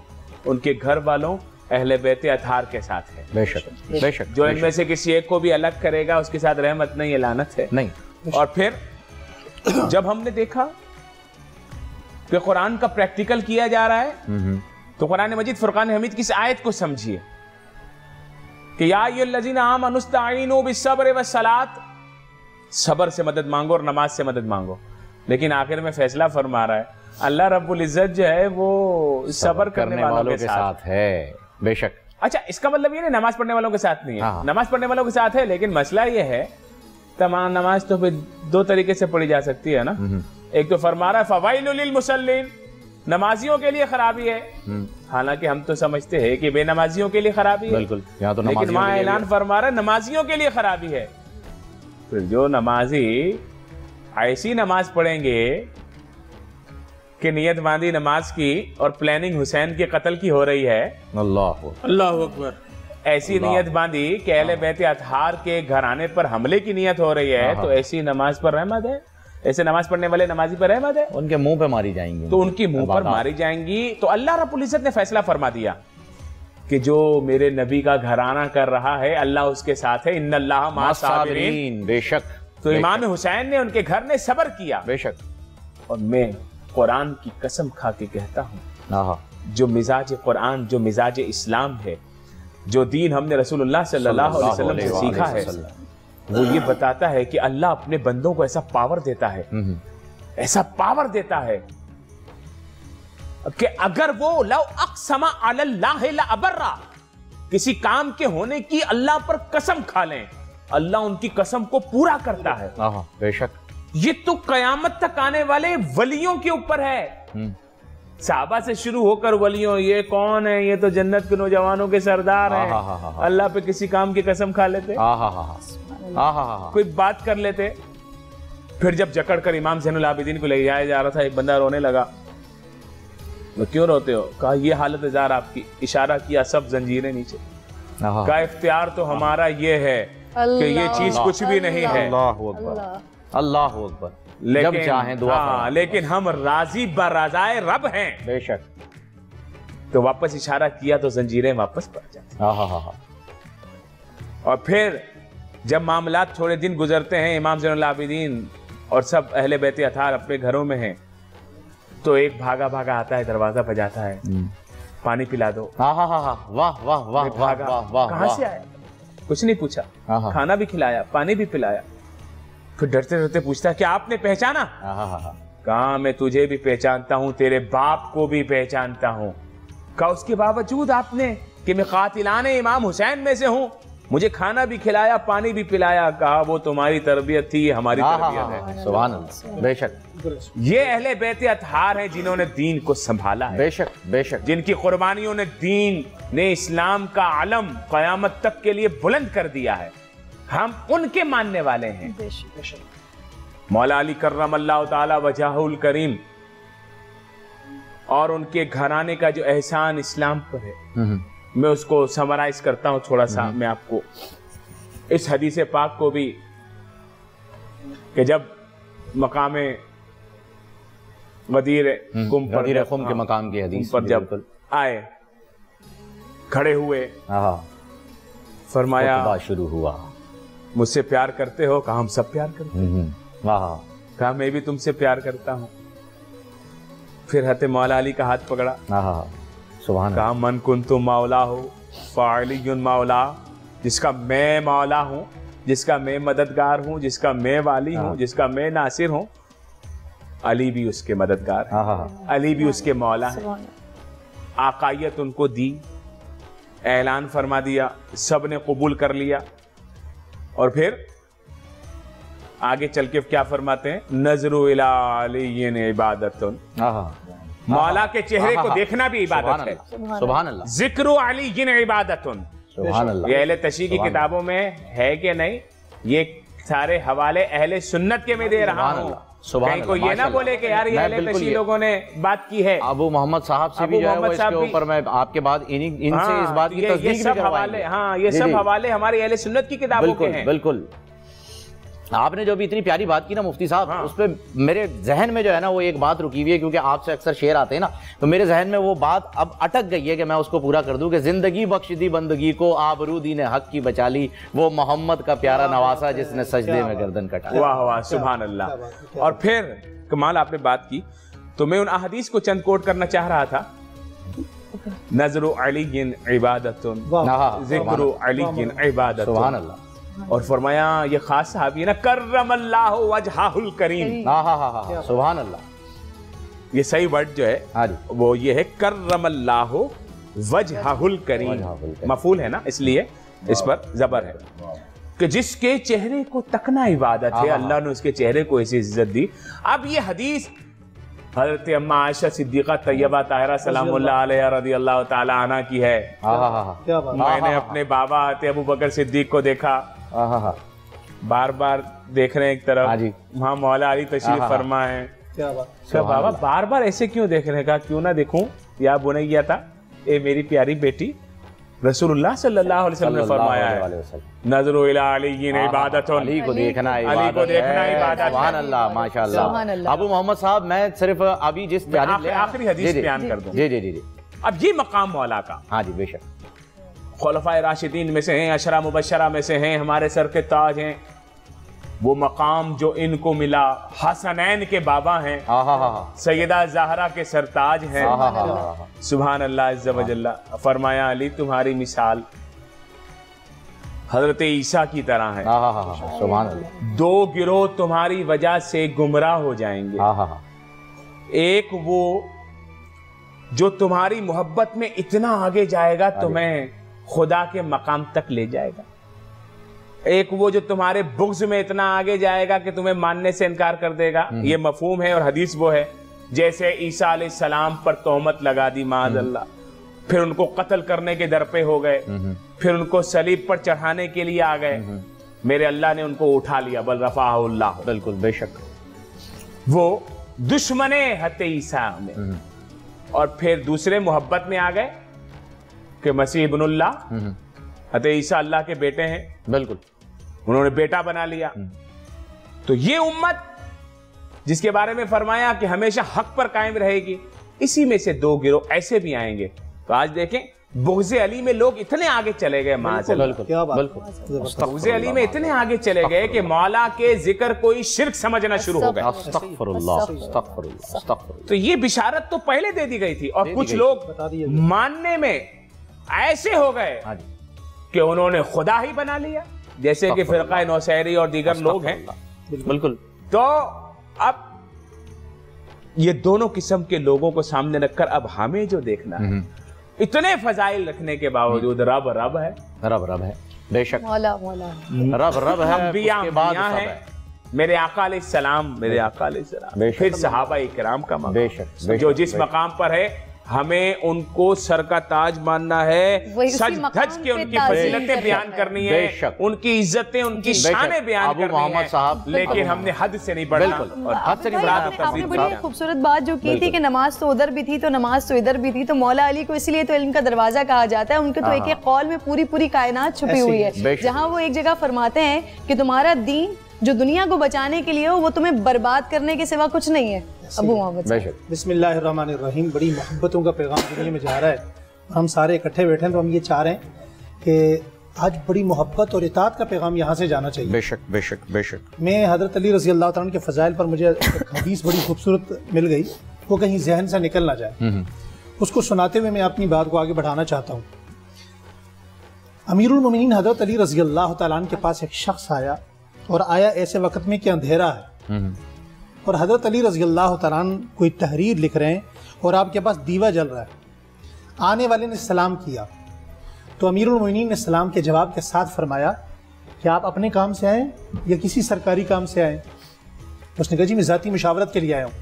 ان کے گھر والوں, اہل بیت اطہار کے ساتھ ہے. بے شک. بے شک. جو ان میں سے کسی ایک کو بھی الگ کرے گا اس کے ساتھ رحمت نہیں ہے, لعنت ہے. نہیں. اور پھر جب ہم نے دیکھا کہ قرآن کا پریکٹیکل کیا جا رہا ہے تو قرآن مجید فرقان حمید کی اس آیت کو سمجھیے کہ یا ایھا الذین آمنوا استعینوا بالصبر والصلاۃ, صبر سے مدد مانگو اور نماز سے مدد مانگو. لیکن آخر میں فیصلہ فرما رہا ہے اللہ رب العزت جو ہے وہ صبر کرنے والوں کے ساتھ ہے. بے شک. اچھا اس کا مطلب یہ نہیں نماز پڑھنے والوں کے ساتھ نہیں ہے, نماز پڑھنے والوں کے ساتھ ہے, لیکن مسئلہ یہ ہے تمام نماز تو پھر دو طریقے سے پڑھی جا سکتی ہے نا. ایک تو فرما رہا ہے فوائل للمصلین, نمازیوں کے لیے خرابی ہے, حالانکہ ہم تو سمجھتے ہیں کہ بے نمازیوں کے لیے خرابی ہے, بالکل, لیکن وہاں اعلان فرما رہا ہے نمازیوں کے لیے خرابی ہے. پھر جو نمازی ایسی نماز پڑھیں گے کہ نیت باندھی نماز کی اور پلاننگ حسین کے قتل کی ہو رہی ہے, اللہ اکبر, ایسی نیت باندھی کہ اہل بیت اطہار کے گھرانے پر حملے کی نیت ہو رہی ہے, تو ایسی نماز پر رحمت ہے, ایسے نماز پڑھنے والے نمازی پر رحمت ہے. ان کے منہ پہ ماری جائیں گی, تو ان کی منہ پر ماری جائیں گی. تو اللہ رب العزت نے فیصلہ فرما دیا کہ جو میرے نبی کا گھرانہ کر رہا ہے اللہ اس کے ساتھ ہے, ان اللہ مع الصابرین. بے شک. تو امام حسین نے, ان کے گھر نے صبر کیا. بے شک. اور میں قرآن کی قسم کھا کے کہتا ہوں جو مزاج قرآن, جو مزاج اسلام ہے, جو دین ہم نے رسول اللہ صلی اللہ علیہ وسلم سے سیکھا ہے, وہ یہ بتاتا ہے کہ اللہ اپنے بندوں کو ایسا پاور دیتا ہے, ایسا پاور دیتا ہے کہ اگر وہ لو اقسم علی اللہ لابرہ, کسی کام کے ہونے کی اللہ پر قسم کھا لیں, اللہ ان کی قسم کو پورا کرتا ہے. بے شک. یہ تو قیامت تک آنے والے ولیوں کے اوپر ہے. صحابہ سے شروع ہو کر ولیوں, یہ کون ہے, یہ تو جنت کے نوجوانوں کے سردار ہیں, اللہ پہ کسی کام کی قسم کھا لیتے, کوئی بات کر لیتے. پھر جب جکڑ کر امام زین العابدین کو لے جایا جا رہا تھا, ایک بندہ رونے لگا. کیوں روتے ہو؟ کہا یہ حالت زار آپ کی. اشارہ کیا سب زنجیریں نیچے. کہا اختیار تو ہمارا یہ ہے کہ یہ چیز کچھ بھی نہیں ہے. اللہ اکبر, اللہ اکبر. جب چاہیں دعا, لیکن ہم راضی برضائے رب ہیں. بے شک. تو واپس اشارہ کیا تو زنجیریں واپس پڑ جاتی. اور پھر جب معاملات تھوڑے دن گزرتے ہیں, امام زین العابدین اور سب اہل بیت اطہار اپنے گھروں میں ہیں, تو ایک بھاگا بھاگا آتا ہے, دروازہ بجاتا ہے, پانی پلا دو. واہ واہ واہ واہ. کہاں سے آیا؟ کچھ نہیں پوچھا, کھانا بھی کھلایا, پانی بھی پلایا. پھر ڈرتے ڈرتے پوچھتا ہے کہ آپ نے پہچانا؟ کہا میں تجھے بھی پہچانتا ہوں, تیرے باپ کو بھی پہچانتا ہوں. کہا اس کے باوجود آپ نے کہ میں قاتلان امام حسین میں سے ہوں, مجھے کھانا بھی کھلایا, پانی بھی پلایا. کہا وہ تمہاری تربیت تھی, ہماری تربیت ہے. سبحان اللہ. بے شک. یہ اہل بیت اطہار ہیں جنہوں نے دین کو سنبھالا ہے. بے شک. بے شک. جن کی قربانیوں نے دین نے اسلام کا علم قیامت تک کے لیے بلند کر دیا ہے. ہم ان کے ماننے والے ہیں. مولا علی کرم اللہ تعالی وجہہ الکریم اور ان کے گھرانے کا جو احسان اسلام پر ہے، میں اس کو سمرائز کرتا ہوں تھوڑا سا میں آپ کو، اس حدیث پاک کو بھی، کہ جب مقام غدیر خم کے مقام کی حدیث پر جب آئے، کھڑے ہوئے، فرمایا شروع ہوا، مجھ سے پیار کرتے ہو؟ کہا ہم سب پیار کرتے ہیں۔ کہا میں بھی تم سے پیار کرتا ہوں۔ پھر حضرت مولا علی کا ہاتھ پکڑا، سبحان کہا من کنتم مولا ہو فعلی مولا، جس کا میں مولا ہوں، جس کا میں مددگار ہوں، جس کا میں والی ہوں، جس کا میں ناصر ہوں، علی بھی اس کے مددگار ہے، علی بھی اس کے مولا ہے۔ آقائیت ان کو دی، اعلان فرما دیا، سب نے قبول کر لیا۔ اور پھر آگے چل کے کیا فرماتے ہیں؟ نظر الی علی عبادت، مولا کے چہرے کو دیکھنا بھی عبادت ہے، سبحان اللہ، ذکر علی عبادت، سبحان اللہ۔ یہ اہل تشیع کی کتابوں میں ہے کہ نہیں؟ یہ سارے حوالے اہل سنت کے میں دے رہا ہوں، کہیں کو یہ نہ بولے کہ یار یہ اہل تشیع لوگوں نے بات کی ہے۔ ابو محمد صاحب سے بھی جو ہے وہ اس کے اوپر میں آپ کے بعد ان سے اس بات کی تصدیق بھی کروائیں۔ ہاں یہ سب حوالے ہماری اہل سنت کی کتابوں کے ہیں۔ بالکل، آپ نے جو بھی اتنی پیاری بات کی نا مفتی صاحب، اس پہ میرے ذہن میں جو ہے نا وہ ایک بات رکی ہوئی ہے، کیونکہ آپ سے اکثر شعر آتے ہیں نا، تو میرے ذہن میں وہ بات اب اٹک گئی ہے کہ میں اس کو پورا کر دوں، کہ زندگی بخش دی بندگی کو، آبرو دین حق کی بچا لی، وہ محمد کا پیارا نواسا جس نے سجدے میں گردن کٹا۔ واہ واہ سبحان اللہ۔ اور پھر کمال آپ نے بات کی، تو میں ان احادیث کو چند کوٹ کرنا چاہ رہا تھا۔ نظر علی عبادت، ذکر علی عبادت، سبحان اللہ۔ اور فرمایا یہ خاص صحابی ہے نا، کرم اللہ وجہہ الکریم، سبحان اللہ۔ یہ صحیح ورڈ جو ہے وہ یہ ہے کرم اللہ وجہہ الکریم، مفعول ہے نا، اس لیے اس پر زبر ہے، کہ جس کے چہرے کو تکنا عبادت ہے، اللہ نے اس کے چہرے کو ایسی عزت دی۔ اب یہ حدیث حضرت اما عائشہ صدیقہ طیبہ طاہرہ سلام اللہ علیہ رضی اللہ تعالی عنہ کی ہے۔ میں نے اپنے بابا ابو بکر صدیق کو دیکھا، بار بار دیکھ رہے ہیں ایک طرف، وہاں مولا علی تشریف فرما ہے، بابا بار بار ایسے کیوں دیکھ رہے ہیں؟ کہا کیوں نہ دیکھوں یا بنیا تھا، اے میری پیاری بیٹی، رسول اللہ صلی اللہ علیہ وسلم نے فرمایا ہے نظر الی علی عبادت، علی کو دیکھنا عبادت ہے۔ سبحان اللہ، ماشاءاللہ۔ ابو محمد صاحب میں صرف ابھی جس آخری حدیث بیان کر دوں۔ جی۔ اب یہ مقام مولا کا، ہاں جی بے شک، خلفائے راشدین میں سے ہیں، عشرہ مبشرہ میں سے ہیں، ہمارے سر کے تاج ہیں، وہ مقام جو ان کو ملا، حسنین کے بابا ہیں، سیدہ زہرا کے سرتاج ہیں، سبحان اللہ عز و جل۔ فرمایا علی تمہاری مثال حضرت عیسیٰ کی طرح ہے، سبحان اللہ۔ دو گروہ تمہاری وجہ سے گمراہ ہو جائیں گے، ایک وہ جو تمہاری محبت میں اتنا آگے جائے گا تمہیں خدا کے مقام تک لے جائے گا، ایک وہ جو تمہارے بغض میں اتنا آگے جائے گا کہ تمہیں ماننے سے انکار کر دے گا۔ یہ مفہوم ہے، اور حدیث وہ ہے جیسے عیسیٰ علیہ السلام پر تہمت لگا دی معاذ اللہ، پھر ان کو قتل کرنے کے در پہ ہو گئے، پھر ان کو صلیب پر چڑھانے کے لیے آ گئے، میرے اللہ نے ان کو اٹھا لیا، بل رفعہ اللہ، بالکل بے شک، وہ دشمن حضرت عیسیٰ میں، اور پھر دوسرے محبت میں آ گئے کہ مسیح ابن اللہ، حضرت عیسیٰ اللہ کے بیٹے ہیں، بالکل انہوں نے بیٹا بنا لیا۔ تو یہ امت جس کے بارے میں فرمایا کہ ہمیشہ حق پر قائم رہے گی، اسی میں سے دو گروہ ایسے بھی آئیں گے۔ تو آج دیکھیں بغض علی میں لوگ اتنے آگے چلے گئے، بغض علی میں اتنے آگے چلے گئے کہ مولا کے ذکر کوئی شرک سمجھنا شروع ہو گیا۔ استغفر اللہ، استغفر اللہ، استغفر اللہ۔ تو یہ بشارت تو پہلے دے دی گئی تھی، اور کچھ لوگ ماننے میں ایسے ہو گئے کہ انہوں نے خدا ہی بنا لیا، جیسے کہ فرقہ نوسیری اور دیگر لوگ ہیں، بالکل۔ تو اب یہ دونوں قسم کے لوگوں کو سامنے رکھ کر اب ہمیں جو دیکھنا ہے، اتنے فضائل رکھنے کے باوجود رب رب ہے، رب رب ہے، بے شک مولا مولا رب رب ہے، انبیاء انبیاء ہیں، میرے آقا علیہ السلام، میرے آقا علیہ السلام، پھر صحابہ اکرام کا مقام، بے شک جو جس مقام پر ہے ہمیں ان کو سر کا تاج ماننا ہے, سج دھج کے ان کی فضیلتیں بیان کرنی ہے, ان کی عزتیں, ان کی شانیں بیان کرنی ہے, لیکن ہم نے حد سے نہیں بڑھنا. آپ نے بڑی خوبصورت بات جو کی تھی کہ نماز تو ادھر بھی تھی تو نماز تو ادھر بھی تھی, تو مولا علی کو اس لیے تو علم کا دروازہ کہا جاتا ہے. ان کے تو ایک ایک قول میں پوری پوری کائنات چھپی ہوئی ہے, جہاں وہ ایک جگہ فرماتے ہیں کہ تمہارا دین جو دنیا کو بچانے کے لیے ہو وہ تمہیں برباد کرنے کے سوا کچھ نہیں ہے. ابو محمد بسم اللہ الرحمن الرحیم. بڑی محبتوں کا پیغام دنیا میں جا رہا ہے, ہم سارے اکٹھے بیٹھے ہیں تو ہم یہ چاہ رہے ہیں کہ آج بڑی محبت اور اطاعت کا پیغام یہاں سے جانا چاہیے. بے شک بے شک بے شک. میں حضرت علی رضی اللہ تعالیٰ عنہ کے فضائل پر مجھے ایک حدیث بڑی خوبصورت مل گئی, وہ کہیں ذہن سے نکل نہ جائے, اس کو سناتے ہوئے میں اپنی بات کو آگے بڑھانا چاہتا ہوں. امیر المومنین حضرت علی رضی اللہ تعالیٰ عنہ کے پاس ایک شخص آیا, اور آیا ایسے وقت میں کہ اندھیرا ہے, اور حضرت علی رضی اللہ تعالیٰ عنہ کوئی تحریر لکھ رہے ہیں اور آپ کے پاس دیوا جل رہا ہے. آنے والے نے سلام کیا تو امیر المومنین نے سلام کے جواب کے ساتھ فرمایا کہ آپ اپنے کام سے آئیں یا کسی سرکاری کام سے آئیں؟ اس نے کہا جی میں ذاتی مشاورت کے لیے آیا ہوں.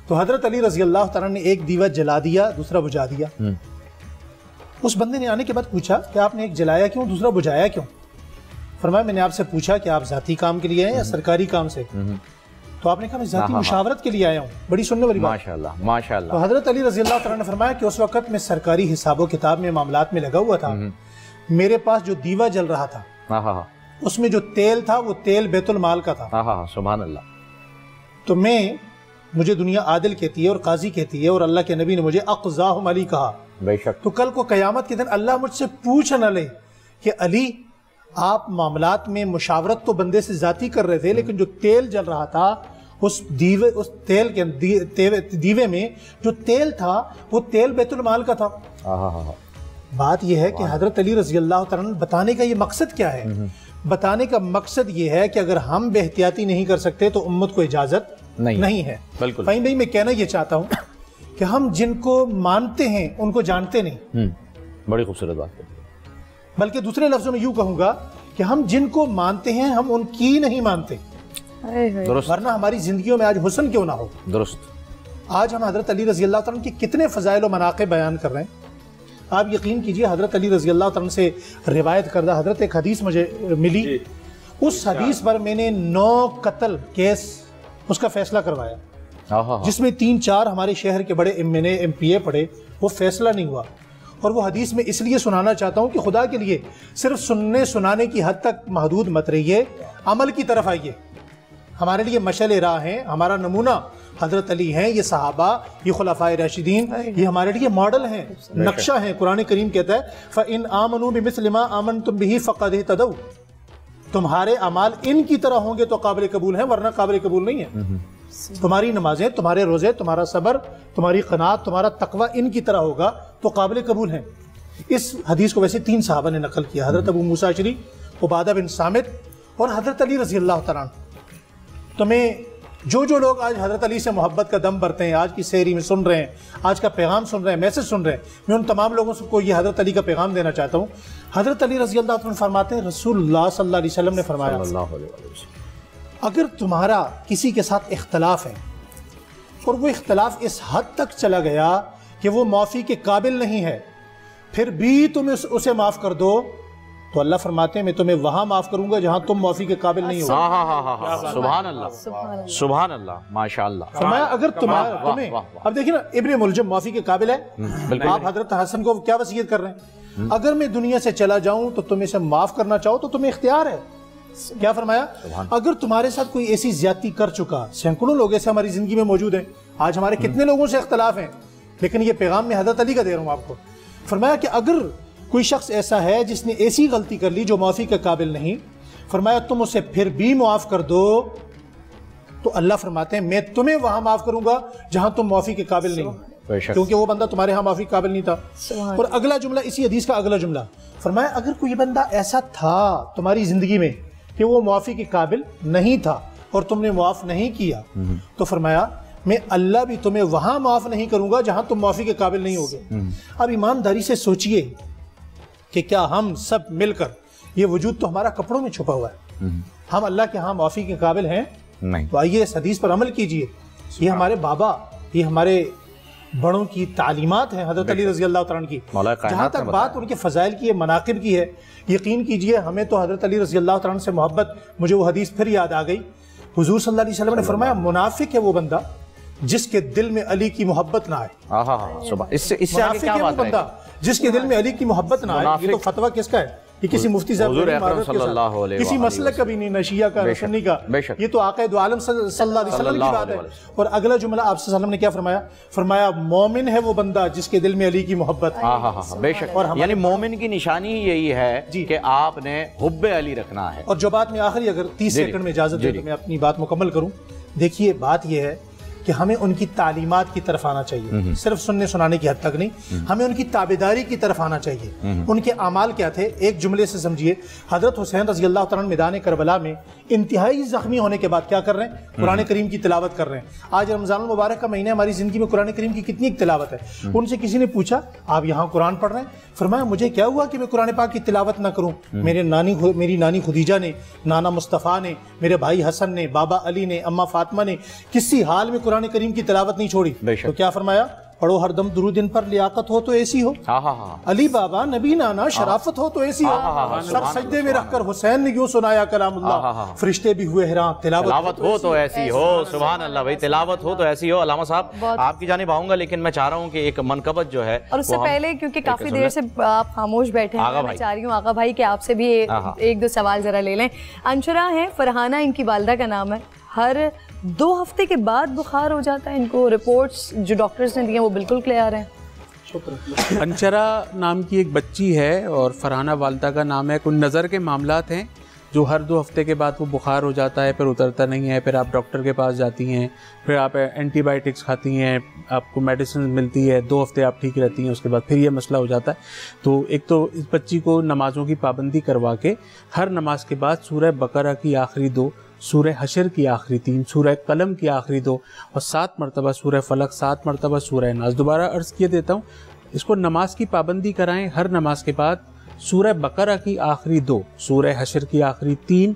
تو حضرت علی رضی اللہ تعالیٰ نے ایک دیوا جلا دیا, دوسرا بجھا دیا. اس بندے نے آنے کے بعد پوچھا کہ آپ نے ایک جلایا کیوں, دوسرا بجھایا کیوں؟ فرمایا میں نے آپ سے پوچھا کہ آپ ذاتی کام کے لیے آئے یا سرکاری کام سے؟ تو آپ نے کہا میں ذاتی مشاورت کے لیے آیا ہوں. بڑی سننے والی بات. ماشاءاللہ ماشاءاللہ. تو حضرت علی رضی اللہ تعالیٰ نے فرمایا کہ اس وقت میں سرکاری حساب و کتاب میں معاملات میں لگا ہوا تھا. میرے پاس جو دیوا جل رہا تھا اس میں جو تیل تھا وہ تیل بیت المال کا تھا. سبحان اللہ. تو مجھے دنیا عادل کہتی ہے اور قاضی کہتی ہے, اور اللہ کے نبی نے مجھے اقضاہم علی کہا. بے شک. تو کل کو قیامت کے دن اللہ مجھ سے پوچھ نہ لے کہ علی آپ معاملات میں مشاورت تو بندے سے ذاتی کر رہے تھے, لیکن جو تیل جل رہا تھا اس تیل کے دیوے میں جو تیل تھا وہ تیل بیت المال کا تھا. بات یہ ہے کہ حضرت علی رضی اللہ تعالیٰ بتانے کا یہ مقصد کیا ہے؟ بتانے کا مقصد یہ ہے کہ اگر ہم بے احتیاطی نہیں کر سکتے تو امت کو اجازت نہیں ہے. بالکل فہیم بھائی, میں کہنا یہ چاہتا ہوں کہ ہم جن کو مانتے ہیں ان کو جانتے نہیں. بڑی خوبصورت بات ہے. بلکہ دوسرے لفظوں میں یوں کہوں گا کہ ہم جن کو مانتے ہیں ہم ان کی نہیں مانتے, ورنہ ہماری زندگیوں میں آج حسن کیوں نہ ہو. درست. آج ہم حضرت علی رضی اللہ تعالیٰ کے کتنے فضائل و مناقب بیان کر رہے ہیں. آپ یقین کیجئے حضرت علی رضی اللہ تعالیٰ سے روایت کردہ حضرت ایک حدیث مجھے ملی, اس حدیث پر میں نے 9 قتل کیس اس کا فیصلہ کروایا, جس میں 3-4 ہمارے شہر کے بڑے MPA پڑھے, وہ فیصلہ نہیں ہوا. اور وہ حدیث میں اس لیے سنانا چاہتا ہوں کہ خدا کے لیے صرف سننے سنانے کی حد تک محدود مت رہیے, عمل کی طرف آئیے. ہمارے لیے مشعل راہ ہیں, ہمارا نمونہ حضرت علی ہیں, یہ صحابہ, یہ خلفائے راشدین, یہ ہمارے لیے ماڈل ہیں, نقشہ ہیں. قرآن کریم کہتا ہے فَإِنْ آمَنُوا بِمِثْلِ مَا آمَنْتُمْ بِهِ فَقَدْ اهْتَدَوْا. تمہارے اعمال ان کی طرح ہوں گے تو قابل قبول ہیں, ورنہ قابل قبول نہیں ہیں. تمہاری نمازیں, تمہارے روزے, تمہارا صبر, تمہاری قناعت, تمہارا تقوی ان کی طرح ہوگا تو قابل قبول ہیں. اس حدیث کو ویسے 3 صحابہ نے نقل کیا, حضرت ابو موسیٰ اشعری, عبادہ بن صامت اور حضرت علی رضی اللہ تعالیٰ. تو میں جو لوگ آج حضرت علی سے محبت کا دم بھرتے ہیں, آج کی سحری میں سن رہے ہیں, آج کا پیغام سن رہے ہیں, میسج سن رہے ہیں, میں ان تمام لوگوں کو یہ حضرت علی کا پیغام دینا چاہتا ہوں. حضرت علی رضی اللہ عنہ فرماتے ہیں رسول اللہ صلی اللہ علیہ وسلم نے فرمایا اگر تمہارا کسی کے ساتھ اختلاف ہے اور وہ اختلاف اس حد تک چلا گیا کہ وہ معافی کے قابل نہیں ہے, پھر بھی تم اسے معاف کر دو, تو اللہ فرماتے ہیں میں تمہیں وہاں معاف کروں گا جہاں تم معافی کے قابل نہیں ہو. سبحان اللہ سبحان اللہ ماشاءاللہ. فرمایا اگر تمہیں اب دیکھیں نا, ابن ملجم معافی کے قابل ہے, آپ حضرت حسن کو کیا وصیت کر رہے ہیں, اگر میں دنیا سے چلا جاؤں تو تم اسے معاف کرنا چاہو تو تمہیں اختیار ہے. کیا فرمایا اگر تمہارے ساتھ کوئی ایسی زیادتی کر چکا, سینکڑوں لوگ ایسے ہماری زندگی میں موجود ہیں, آج ہمارے کتنے لوگوں سے اختلاف ہیں, لیکن یہ پیغام میں حضرت علی کا دے رہا ہوں آپ کو. فرمایا کہ اگر کوئی شخص ایسا ہے جس نے ایسی غلطی کر لی جو معافی کے قابل نہیں, فرمایا تم اسے پھر بھی معاف کر دو, تو اللہ فرماتے ہیں میں تمہیں وہاں معاف کروں گا جہاں تم معافی کے قابل نہیں, کیونکہ وہ بندہ تمہارے ہاں معافی کے قابل نہیں تھا. اور اگلا جملہ اسی حدیث کا اگلا جملہ, فرمایا اگر کوئی بندہ ایسا تھا تمہاری زندگی میں کہ وہ معافی کے قابل نہیں تھا اور تم نے معاف نہیں کیا, تو فرمایا میں اللہ بھی تمہیں وہاں معاف نہیں کروں گا جہاں تم معافی کے قابل نہیں ہوگے. اب ایمانداری سے سوچئے کہ کیا ہم سب مل کر, یہ وجود تو ہمارا کپڑوں میں چھپا ہوا ہے, ہم اللہ کے ہاں معافی کے قابل ہیں نہیں, تو آئیے اس حدیث پر عمل کیجئے. یہ ہمارے بابا, یہ ہمارے بڑوں کی تعلیمات ہیں حضرت علی رضی اللہ تعالیٰ عنہ کی. جہاں تک بات ان کے فضائل کی مناقب کی ہے، یقین کیجئے ہمیں تو حضرت علی رضی اللہ تعالیٰ عنہ سے محبت، مجھے وہ حدیث پھر یاد آ گئی. حضور صلی اللہ علیہ وسلم نے فرمایا منافق ہے وہ بندہ جس کے دل میں علی کی محبت نہ آئے. منافق ہے وہ بندہ جس کے دل میں علی کی محبت نہ آئے. یہ تو فتویٰ کس کا ہے؟ یہ کسی مفتی صاحب کسی مسلک کا بھی نہیں، نہ شیعہ کا نہ سنی کا، یہ تو آقا دو عالم صلی اللہ علیہ وسلم کی بات ہے. اور اگلا جملہ آپ صلی اللہ علیہ وسلم نے کیا فرمایا؟ فرمایا مومن ہے وہ بندہ جس کے دل میں علی کی محبت. بے شک. یعنی مومن کی نشانی یہی ہے کہ آپ نے حب علی رکھنا ہے. اور جو بات میں آخری اگر 30 سیکنڈ میں اجازت دے تو میں اپنی بات مکمل کروں. دیکھیے بات یہ ہے کہ ہمیں ان کی تعلیمات کی طرف آنا چاہیے، صرف سننے سنانے کی حد تک نہیں، ہمیں ان کی تابعداری کی طرف آنا چاہیے. ان کے اعمال کیا تھے؟ ایک جملے سے سمجھیے، حضرت حسین رضی اللہ تعالیٰ میدان کربلا میں انتہائی زخمی ہونے کے بعد کیا کر رہے ہیں؟ قرآن کریم کی تلاوت کر رہے ہیں. آج رمضان المبارک کا مہینہ، ہماری زندگی میں قرآن کریم کی کتنی ایک تلاوت ہے. ان سے کسی نے پوچھا آپ یہاں قرآن پڑھ رہے ہیں؟ فرمایا مجھے کیا ہوا کہ میں قرآن پاک کی تلاوت نہ کروں؟ میری نانی خدیجہ نے، نانا مصطفیٰ نے، میرے بھائی حسن نے، بابا علی نے، اماں فاطمہ نے کسی حال میں قرآن کریم کی تلاوت نہیں چھوڑی. تو کیا فرمایا؟ پڑھو ہر دم درود ان پر، لیاقت ہو تو ایسی ہو. علی بابا، نبی نانا، شرافت ہو تو ایسی ہو. سر سجدے میں رکھ کر حسین نے یوں سنایا کلام اللہ، فرشتے بھی ہوئے حیران. تلاوت ہو تو ایسی ہو. سبحان اللہ بھائی، تلاوت ہو تو ایسی ہو. علامہ صاحب آپ کی جانب آؤں گا، لیکن میں چاہ رہا ہوں کہ ایک منقبت جو ہے، اور اس سے پہلے کیونکہ کافی دیر سے آپ خاموش بیٹھے ہیں، میں چاہ رہی ہوں آقا بھائی کہ آپ سے بھی ایک دو سوال ذرا لے لیں. انشرا ہیں، فرحانہ ان کی والدہ کا نام ہے. ہر 2 ہفتے کے بعد بخار ہو جاتا ہے ان کو. رپورٹس جو ڈاکٹرز نے دی ہیں وہ بالکل کلیئر ہیں. انشرا نام کی ایک بچی ہے اور فرحانہ والدہ کا نام ہے. کوئی نظر کے معاملات ہیں جو ہر 2 ہفتے کے بعد وہ بخار ہو جاتا ہے، پھر اترتا نہیں ہے، پھر آپ ڈاکٹر کے پاس جاتی ہیں، پھر آپ اینٹی بائیوٹکس کھاتی ہیں، آپ کو میڈیسن ملتی ہے، 2 ہفتے آپ ٹھیک رہتی ہیں، اس کے بعد پھر یہ مسئلہ ہو جاتا ہے. تو ایک تو اس بچی کو نمازوں کی پابندی کروا کے ہر نماز کے بعد سورہ بقرہ کی آخری 2، سورہ حشر کی آخری 3، سورہ قلم کی آخری 2 اور 7 مرتبہ سورہ فلق، 7 مرتبہ سورہ ناس. دوبارہ عرض کیے دیتا ہوں، اس کو نماز کی پابندی کرائیں. ہر نماز کے بعد سورہ بقرہ کی آخری 2، سورہ حشر کی آخری 3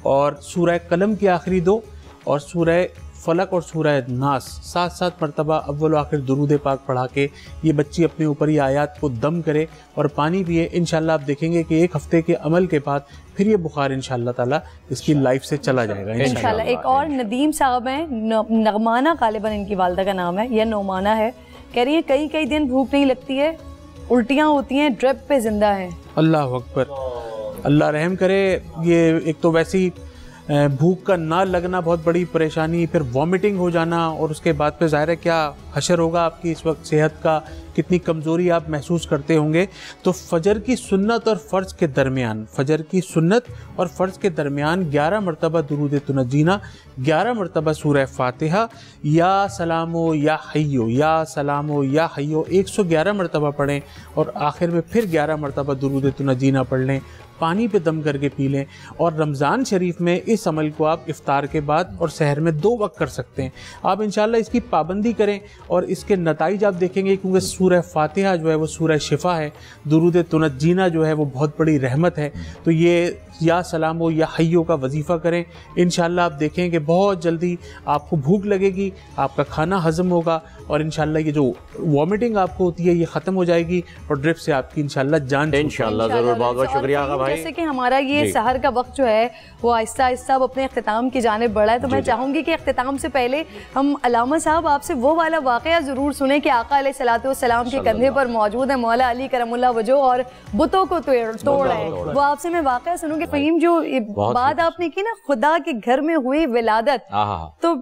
اور سورہ قلم کی آخری 2 اور سورہ فلق اور سورہ ناس 7 مرتبہ اول و آخر درود پاک پڑھا کے یہ بچی اپنے اوپر یہ آیات کو دم کرے اور پانی پیے. انشاءاللہ آپ دیکھیں گے کہ 1 ہفتے کے عمل کے بعد پھر یہ بخار انشاءاللہ تعالیٰ اس کی لائف سے چلا جائے گا انشاءاللہ. ایک اور ندیم صاحب ہیں، نغمانہ غالباً ان کی والدہ کا نام ہے یا نعمانہ ہے. کہہ رہی ہیں کئی دن بھوک نہیں لگتی ہے، الٹیاں ہوتی ہیں، ڈرپ پہ زندہ ہیں. اللہ اکبر، اللہ رحم کرے. یہ ایک تو ویسی بھوک کا نہ لگنا بہت بڑی پریشانی، پھر وامٹنگ ہو جانا، اور اس کے بعد پہ ظاہر ہے کیا حشر ہوگا آپ کی اس وقت صحت کا، کتنی کمزوری آپ محسوس کرتے ہوں گے. تو فجر کی سنت اور فرض کے درمیان، فجر کی سنت اور فرض کے درمیان 11 مرتبہ درود تنجینا، 11 مرتبہ سورہ فاتحہ، یا سلامو یا حیو، یا سلامو یا حیو 111 مرتبہ پڑھیں اور آخر میں پھر 11 مرتبہ درود تنجینا پڑھ لیں. پانی پہ دم کر کے پی لیں. اور رمضان شریف میں اس عمل کو آپ افطار کے بعد اور سحر میں 2 وقت کر سکتے ہیں. آپ انشاءاللہ اس کی پابندی کریں اور اس کے نتائج آپ دیکھیں گے، کیونکہ سورہ فاتحہ جو ہے وہ سورہ شفا ہے، درود تنجینا جو ہے وہ بہت بڑی رحمت ہے. تو یہ یا سلامو یا حیو کا وظیفہ کریں. انشاءاللہ آپ دیکھیں کہ بہت جلدی آپ کو بھوک لگے گی، آپ کا کھانا ہضم ہوگا اور انشاءاللہ یہ جو وامٹنگ آپ کو ہوتی ہے یہ ختم ہو جائے گی اور ڈرپ سے آپ کی انشاءاللہ جان چھوٹے گی. انشاءاللہ ضرور. بہت بہت شکریہ آقا بھائی. جیسے کہ ہمارا یہ سحر کا وقت جو ہے وہ آہستہ آہستہ اب اپنے اختتام کی جانب بڑھا ہے، تو میں چاہوں گی کہ اختتام سے پہلے ہم علامہ صاحب آپ سے وہ والا واقعہ ضرور سنیں کہ آقا علیہ الصلوۃ والسلام کے کندھے پر موجود ہے مولا علی کرم اللہ وجہہ اور بتوں کو توڑ ہے. وہ آپ سے میں واقعہ سنوں گی. فہیم جو بات آپ نے کی نا خدا کے گھر میں ہوئی ولادت، تو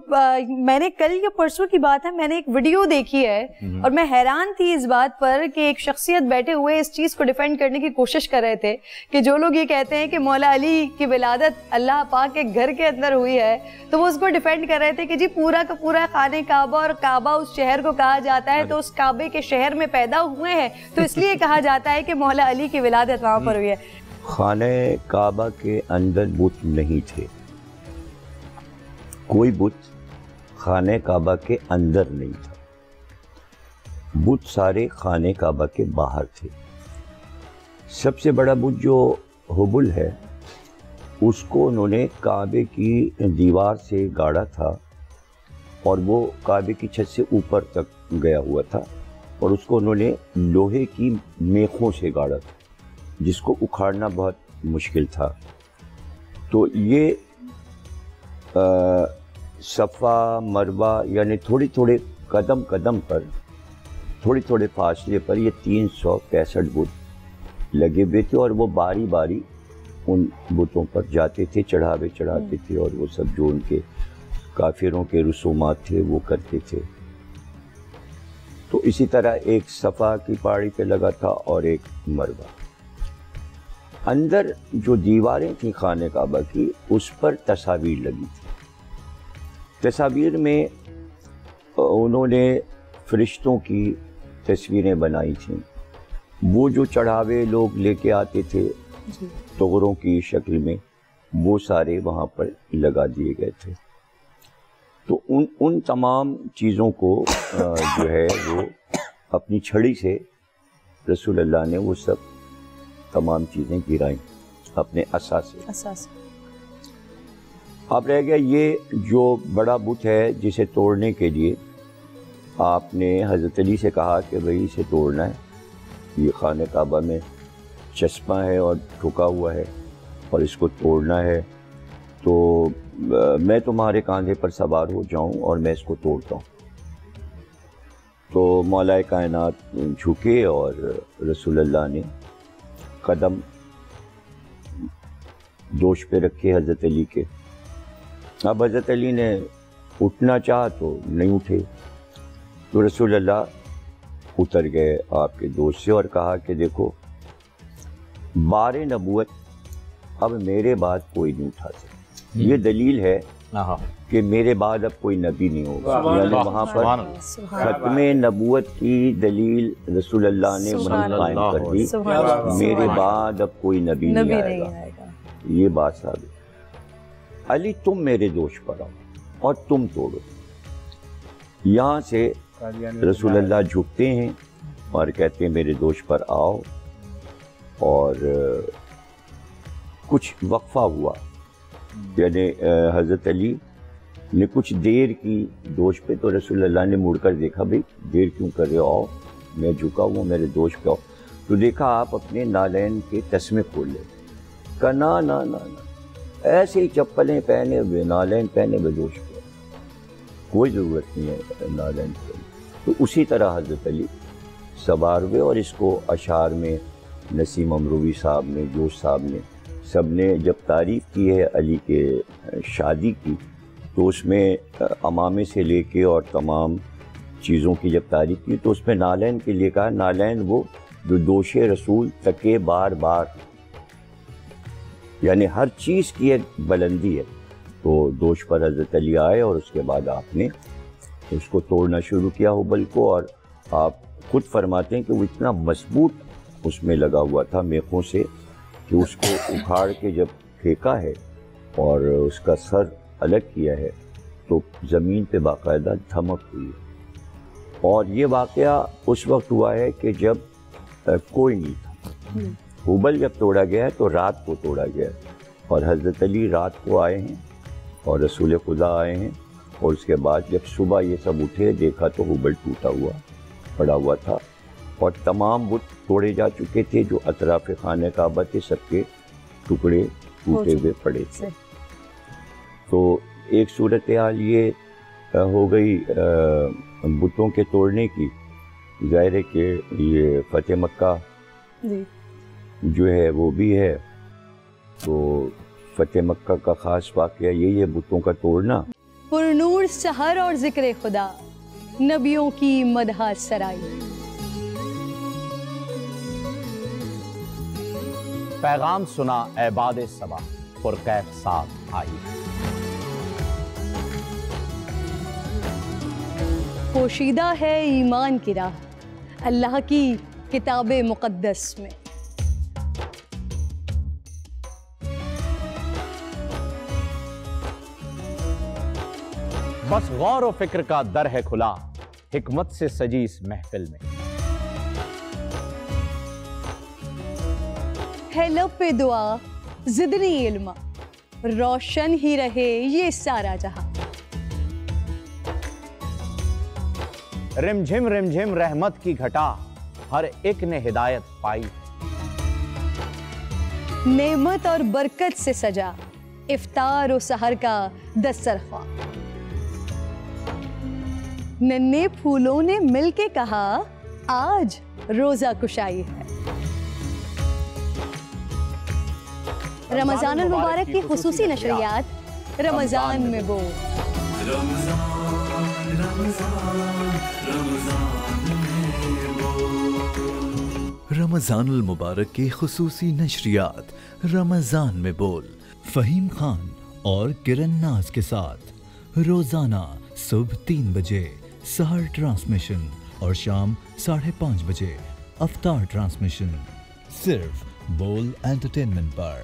میں نے کل یا پرسوں کی بات ہے، میں نے ایک ویڈیو دیکھی ہے اور میں حیران تھی اس بات پر کہ ایک شخصیت بیٹھے ہوئے اس چیز کو ڈیفینڈ کرنے کی کوشش کر رہے تھے کہ جو لوگ یہ کہتے ہیں کہ مولا علی کی ولادت اللہ پاک کے گھر کے اندر ہوئی ہے، تو وہ اس کو ڈیفینڈ کر رہے تھے کہ جی پورا کا پورا خانہ کعبہ، اور کعبہ اس شہر کو کہا جاتا ہے، تو اس کعبے کے شہر میں پیدا ہوئے ہیں تو اس لیے کہا جاتا ہے کہ مولا علی کی ولادت وہاں پر ہوئی ہے. خانہ کعبہ کے اندر بت نہیں تھے، کوئی بت خانہ کعبہ کے اندر نہیں تھا، بت سارے خانہ کعبہ کے باہر تھے. سب سے بڑا بت جو حبل ہے اس کو انہوں نے کعبے کی دیوار سے گاڑا تھا اور وہ کعبے کی چھت سے اوپر تک گیا ہوا تھا اور اس کو انہوں نے لوہے کی میخوں سے گاڑا تھا جس کو اکھاڑنا بہت مشکل تھا. تو یہ صفا مروہ یعنی تھوڑے قدم قدم پر تھوڑے فاصلے پر یہ 365 بت لگے ہوئے تھے اور وہ باری باری ان بتوں پر جاتے تھے, چڑھاتے تھے اور وہ سب جو ان کے کافروں کے رسومات تھے وہ کرتے تھے. تو اسی طرح ایک صفا کی پہاڑی پہ لگا تھا اور ایک مروہ. اندر جو دیواریں تھیں خانہ کعبہ کی اس پر تصاویر لگی تھی. تصاویر میں انہوں نے فرشتوں کی تصویریں بنائی تھیں. وہ جو چڑھاوے لوگ لے کے آتے تھے طغروں کی شکل میں وہ سارے وہاں پر لگا دیے گئے تھے. تو ان تمام چیزوں کو جو ہے وہ اپنی چھڑی سے رسول اللہ نے وہ سب تمام چیزیں گرائیں اپنے عصا سے. اب رہ گیا یہ جو بڑا بت ہے جسے توڑنے کے لیے آپ نے حضرت علی سے کہا کہ بھئی اسے توڑنا ہے, یہ خانہ کعبہ میں چسپاں ہے اور ٹھکا ہوا ہے اور اس کو توڑنا ہے, تو میں تمہارے کاندھے پر سوار ہو جاؤں اور میں اس کو توڑتا ہوں. تو مولا کائنات جھکے اور رسول اللہ نے قدم دوش پہ رکھے حضرت علی کے. اب حضرت علی نے اٹھنا چاہا تو نہیں اٹھے, تو رسول اللہ اتر گئے آپ کے دوش سے اور کہا کہ دیکھو بار نبوت اب میرے بعد کوئی نہیں اٹھا سکتا. یہ دلیل ہے کہ میرے بعد اب کوئی نبی نہیں ہوگا, یعنی وہاں پر ختم نبوت کی دلیل رسول اللہ نے وہیں قائم کر دی, میرے بعد اب کوئی نبی نہیں آئے گا. یہ بات ثابت. علی تم میرے دوش پر آؤ اور تم توڑو. یہاں سے رسول اللہ جھکتے ہیں اور کہتے ہیں میرے دوش پر آؤ, اور کچھ وقفہ ہوا, یعنی حضرت علی نے کچھ دیر کی دوش پہ, تو رسول اللہ نے مڑ کر دیکھا بھئی دیر کیوں کر رہے ہو, آؤ میں جھکا ہوں میرے دوش پہ آؤ. تو دیکھا آپ اپنے نالین کے تسمے کھول لے. کہا نا نا نا نا ایسے ہی چپلیں پہنے ہوئے نالین پہنے ہوئے دوش پہ, کوئی ضرورت نہیں ہے نالین پہ. تو اسی طرح حضرت علی سوار ہوئے اور اس کو اشعار میں نسیم امروی صاحب نے, جوش صاحب نے, سب نے جب تعریف کی ہے علی کے شادی کی, تو اس میں امامے سے لے کے اور تمام چیزوں کی جب تعریف کی تو اس میں نالین کے لیے کہا نالین وہ جو دوش رسول تکے بار بار, یعنی ہر چیز کی ایک بلندی ہے. تو دوش پر حضرت علی آئے اور اس کے بعد آپ نے اس کو توڑنا شروع کیا حبل کو, اور آپ خود فرماتے ہیں کہ وہ اتنا مضبوط اس میں لگا ہوا تھا میخوں سے کہ اس کو اکھاڑ کے جب پھینکا ہے اور اس کا سر الگ کیا ہے تو زمین پہ باقاعدہ دھمک ہوئی ہے. اور یہ واقعہ اس وقت ہوا ہے کہ جب کوئی نہیں تھا. حبل جب توڑا گیا ہے تو رات کو توڑا گیا ہے, اور حضرت علی رات کو آئے ہیں اور رسول خدا آئے ہیں, اور اس کے بعد جب صبح یہ سب اٹھے دیکھا تو حبل ٹوٹا ہوا پڑا ہوا تھا, اور تمام بت توڑے جا چکے تھے جو اطراف خانہ کعبہ تھے, سب کے ٹکڑے ٹوٹے ہوئے پڑے تھے. تو ایک صورتحال یہ ہو گئی بتوں کے توڑنے کی. ظاہر ہے کہ یہ فتح مکہ جو ہے وہ بھی ہے, تو فتح مکہ کا خاص واقعہ یہی ہے بتوں کا توڑنا. پر نور سحر اور ذکر خدا نبیوں کی مدح سرائی. پیغام سنا اے باد صبا پرکیف صاحب آئی. پوشیدہ ہے ایمان کی راہ اللہ کی کتاب مقدس میں. بس غور و فکر کا در ہے کھلا حکمت سے سجی اس محفل میں. ہے لب پہ دعا زدنی علم روشن ہی رہے یہ سارا جہاں. رم جھم رحمت کی گھٹا ہر ایک نے ہدایت پائی. نعمت اور برکت سے سجا افطار و سحر کا دسترخواں. ننھے پھولوں نے مل کے کہا آج روزہ کشائی ہے. رمضان المبارک کی خصوصی نشریات رمضان میں بول. رمضان المبارک کی خصوصی نشریات رمضان میں بول فہیم خان اور کرن ناز کے ساتھ روزانہ صبح 3 بجے سحر ٹرانسمیشن اور شام 5:30 بجے افطار ٹرانسمیشن صرف بول انٹرٹینمنٹ پر.